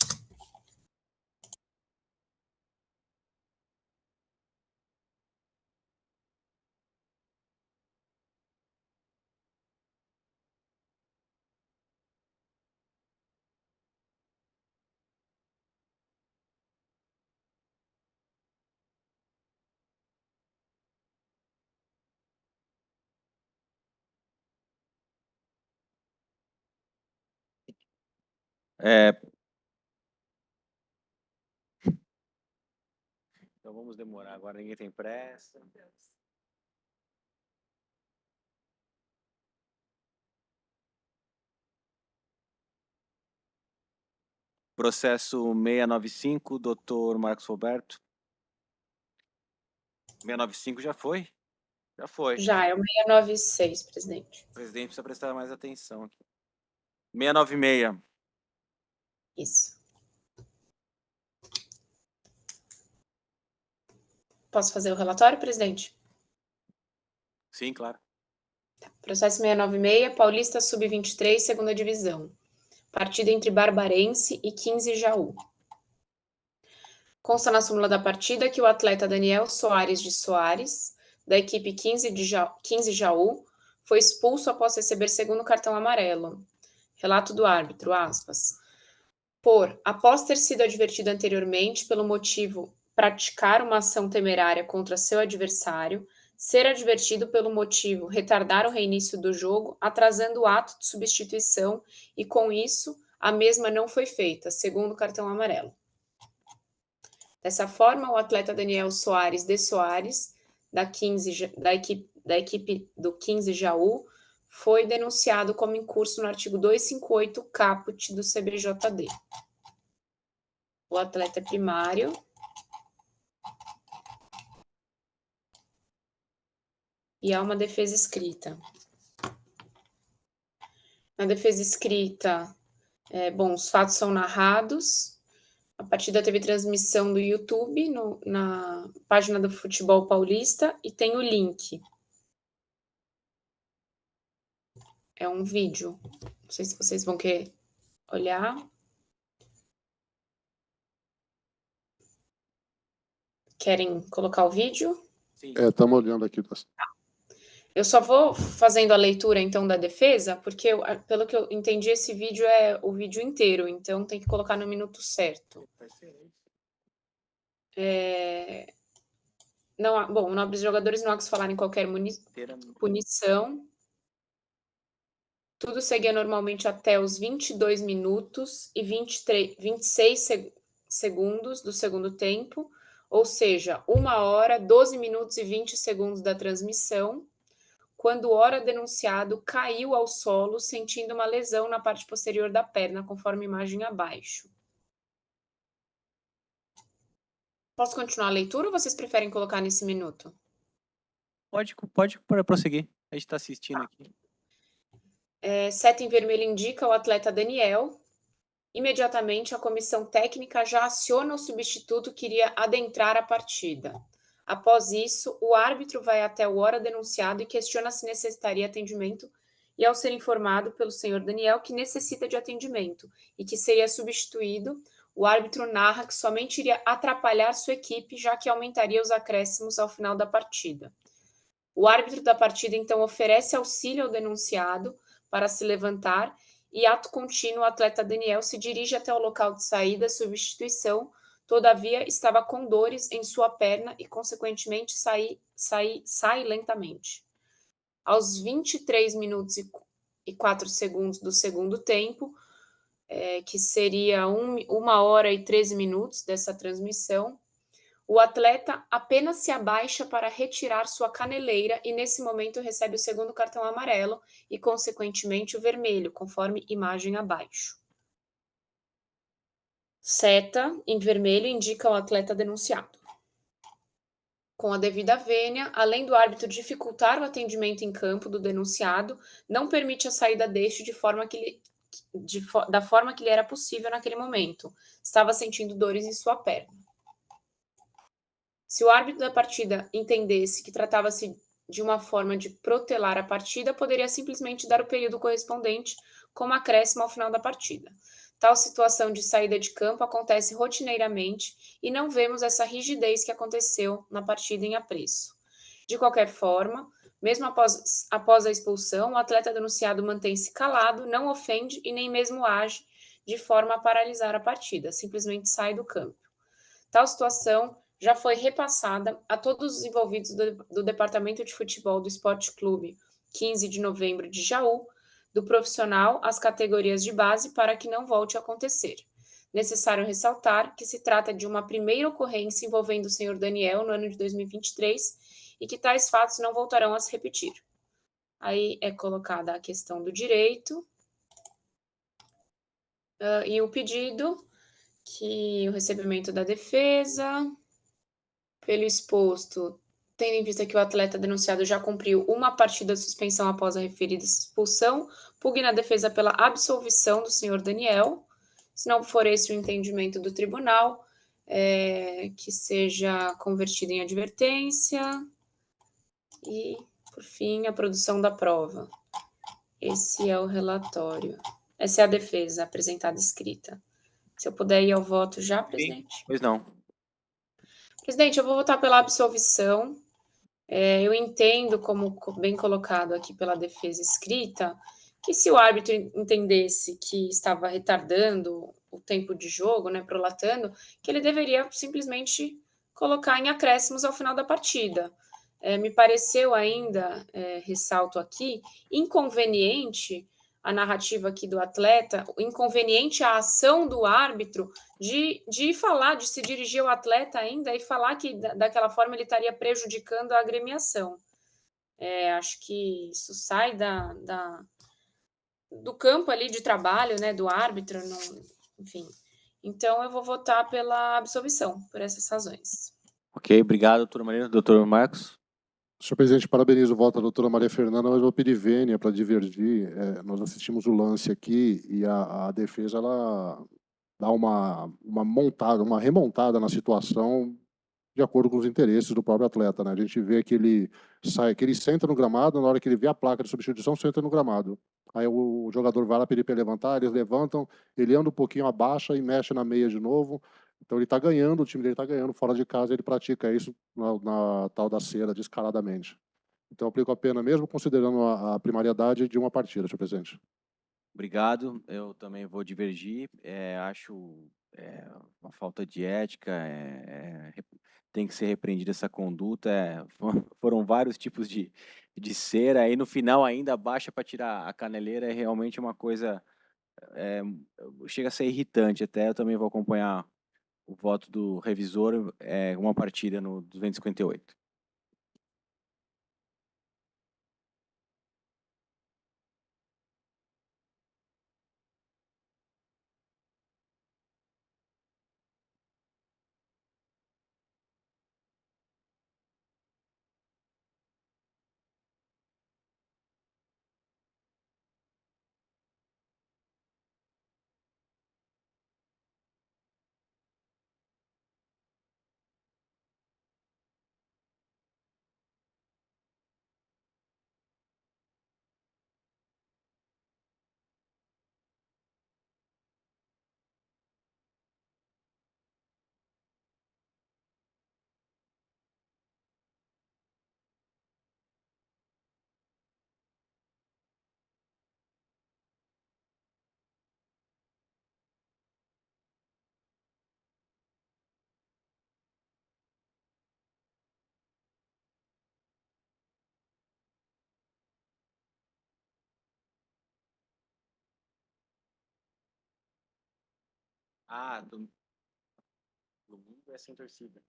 Então vamos demorar. Agora ninguém tem pressa. Processo 695, doutor Marcos Roberto. 695 já foi? Já foi. Já, é o 696, presidente. O presidente precisa prestar mais atenção aqui. 696. Isso. Posso fazer o relatório, presidente? Sim, claro. Processo 696, Paulista Sub-23, segunda divisão. Partida entre Barbarense e 15 Jaú. Consta na súmula da partida que o atleta Daniel Soares de Soares, da equipe 15 Jaú, foi expulso após receber segundo cartão amarelo. Relato do árbitro, aspas. Após ter sido advertido anteriormente pelo motivo praticar uma ação temerária contra seu adversário, ser advertido pelo motivo retardar o reinício do jogo, atrasando o ato de substituição e, com isso, a mesma não foi feita, segundo o cartão amarelo. Dessa forma, o atleta Daniel Soares de Soares, da equipe do 15 Jaú, foi denunciado como incurso no artigo 258 caput do CBJD. O atleta primário e há uma defesa escrita. Na defesa escrita, os fatos são narrados. A partida teve transmissão do YouTube na página do Futebol Paulista e tem o link. É um vídeo. Não sei se vocês vão querer olhar. Querem colocar o vídeo? Estamos olhando aqui. Eu só vou fazendo a leitura, então, da defesa, porque, pelo que eu entendi, esse vídeo é o vídeo inteiro, então tem que colocar no minuto certo. Nobres jogadores não há que se falar em qualquer punição. Tudo seguia normalmente até os 22 minutos e 26 segundos do segundo tempo, ou seja, 1 hora, 12 minutos e 20 segundos da transmissão, quando o ora denunciado caiu ao solo, sentindo uma lesão na parte posterior da perna, conforme a imagem abaixo. Posso continuar a leitura ou vocês preferem colocar nesse minuto? Pode prosseguir. A gente está assistindo aqui. Seta em vermelho indica o atleta Daniel. Imediatamente, a comissão técnica já aciona o substituto que iria adentrar a partida. Após isso, o árbitro vai até o hora denunciado e questiona se necessitaria atendimento, e ao ser informado pelo senhor Daniel que necessita de atendimento e que seria substituído, o árbitro narra que somente iria atrapalhar sua equipe, já que aumentaria os acréscimos ao final da partida. O árbitro da partida, então, oferece auxílio ao denunciado para se levantar e, ato contínuo, o atleta Daniel se dirige até o local de saída, substituição, todavia estava com dores em sua perna e, consequentemente, sai lentamente. Aos 23 minutos e 4 segundos do segundo tempo, que seria 1 hora e 13 minutos dessa transmissão, o atleta apenas se abaixa para retirar sua caneleira e, nesse momento, recebe o segundo cartão amarelo e, consequentemente, o vermelho, conforme imagem abaixo. Seta em vermelho indica o atleta denunciado. Com a devida vênia, além do árbitro dificultar o atendimento em campo do denunciado, não permite a saída deste da forma que lhe era possível naquele momento. Estava sentindo dores em sua perna. Se o árbitro da partida entendesse que tratava-se de uma forma de protelar a partida, poderia simplesmente dar o período correspondente como acréscimo ao final da partida. Tal situação de saída de campo acontece rotineiramente e não vemos essa rigidez que aconteceu na partida em apreço. De qualquer forma, mesmo após a expulsão, o atleta denunciado mantém-se calado, não ofende e nem mesmo age de forma a paralisar a partida, simplesmente sai do campo. Tal situação já foi repassada a todos os envolvidos do Departamento de Futebol do Esporte Clube 15 de novembro de Jaú, do profissional às categorias de base, para que não volte a acontecer. Necessário ressaltar que se trata de uma primeira ocorrência envolvendo o senhor Daniel no ano de 2023 e que tais fatos não voltarão a se repetir. Aí é colocada a questão do direito e o pedido, que o recebimento da defesa, pelo exposto, tendo em vista que o atleta denunciado já cumpriu uma partida de suspensão após a referida expulsão, pugna a defesa pela absolvição do senhor Daniel. Se não for esse o entendimento do tribunal, que seja convertido em advertência. E, por fim, a produção da prova. Esse é o relatório. Essa é a defesa apresentada escrita. Se eu puder ir ao voto já, presidente. Pois não. Presidente, eu vou votar pela absolvição. Eu entendo, como bem colocado aqui pela defesa escrita, que se o árbitro entendesse que estava retardando o tempo de jogo, prolatando, que ele deveria simplesmente colocar em acréscimos ao final da partida. Me pareceu ainda, ressalto aqui, inconveniente a narrativa aqui do atleta, inconveniente a ação do árbitro de falar, de se dirigir ao atleta ainda e falar que daquela forma ele estaria prejudicando a agremiação. Acho que isso sai do campo ali de trabalho, né, do árbitro, enfim. Então, eu vou votar pela absolvição, por essas razões. Ok, obrigado, doutora Maria. Doutor Marcos? Senhor presidente, parabenizo o voto da doutora Maria Fernanda, mas eu vou pedir vênia para divergir. Nós assistimos o lance aqui e a defesa ela dá uma montada, uma remontada na situação de acordo com os interesses do próprio atleta, né? A gente vê que ele senta no gramado, na hora que ele vê a placa de substituição, senta no gramado. Aí o jogador vai lá pedir para ele levantar, eles levantam, ele anda um pouquinho, abaixa e mexe na meia de novo. Então ele está ganhando, o time dele está ganhando, fora de casa ele pratica isso na tal da cera, descaradamente. Então eu aplico a pena mesmo considerando a primariedade de uma partida, senhor presidente. Obrigado, eu também vou divergir. Acho uma falta de ética, tem que ser repreendida essa conduta. Foram vários tipos de cera, aí no final ainda baixa para tirar a caneleira, é realmente uma coisa, chega a ser irritante até. Eu também vou acompanhar o voto do revisor, uma partida no 258. Domingo é sem torcida.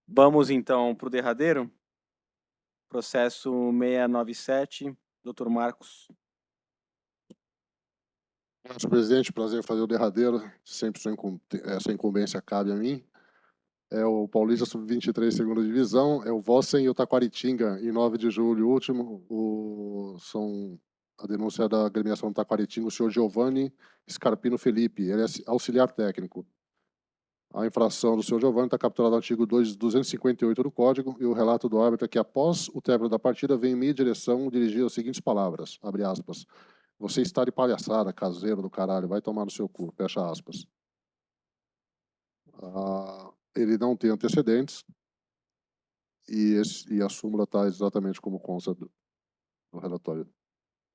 Vamos então para o derradeiro. Processo 697, doutor Marcos. Senhor presidente, prazer em fazer o derradeiro. Sempre essa incumbência cabe a mim. É o Paulista Sub-23, segunda divisão. É o Vossen e o Taquaritinga, em 9 de julho último. A denúncia da agremiação do Taquaritinga, o senhor Giovanni Scarpino Felipe. Ele é auxiliar técnico. A infração do senhor Giovanni está capturada no artigo 258 do Código e o relato do árbitro é que, após o término da partida, vem em minha direção dirigir as seguintes palavras, abre aspas, você está de palhaçada, caseiro do caralho, vai tomar no seu cu, fecha aspas. Ele não tem antecedentes e a súmula está exatamente como consta do relatório.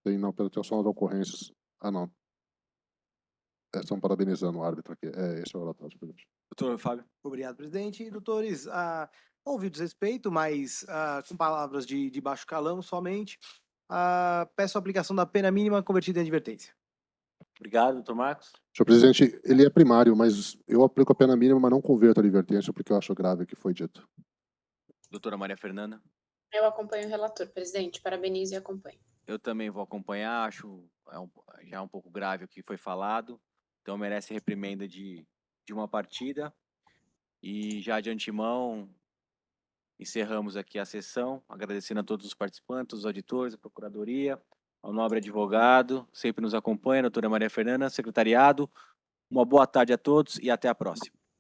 Tem não, pela são as ocorrências. Não. Estão parabenizando o árbitro aqui. Esse é o relatório, presidente. Doutor Fábio. Obrigado, presidente. Doutores, houve o desrespeito, mas com palavras de baixo calão somente, peço a aplicação da pena mínima convertida em advertência. Obrigado, doutor Marcos. Senhor presidente, ele é primário, mas eu aplico a pena mínima, mas não converto a advertência, porque eu acho grave o que foi dito. Doutora Maria Fernanda. Eu acompanho o relator, presidente. Parabenizo e acompanho. Eu também vou acompanhar, acho já um pouco grave o que foi falado, então merece reprimenda de uma partida. E já de antemão, encerramos aqui a sessão, agradecendo a todos os participantes, os auditores, a Procuradoria, ao nobre advogado, sempre nos acompanha, a doutora Maria Fernanda, secretariado. Uma boa tarde a todos e até a próxima.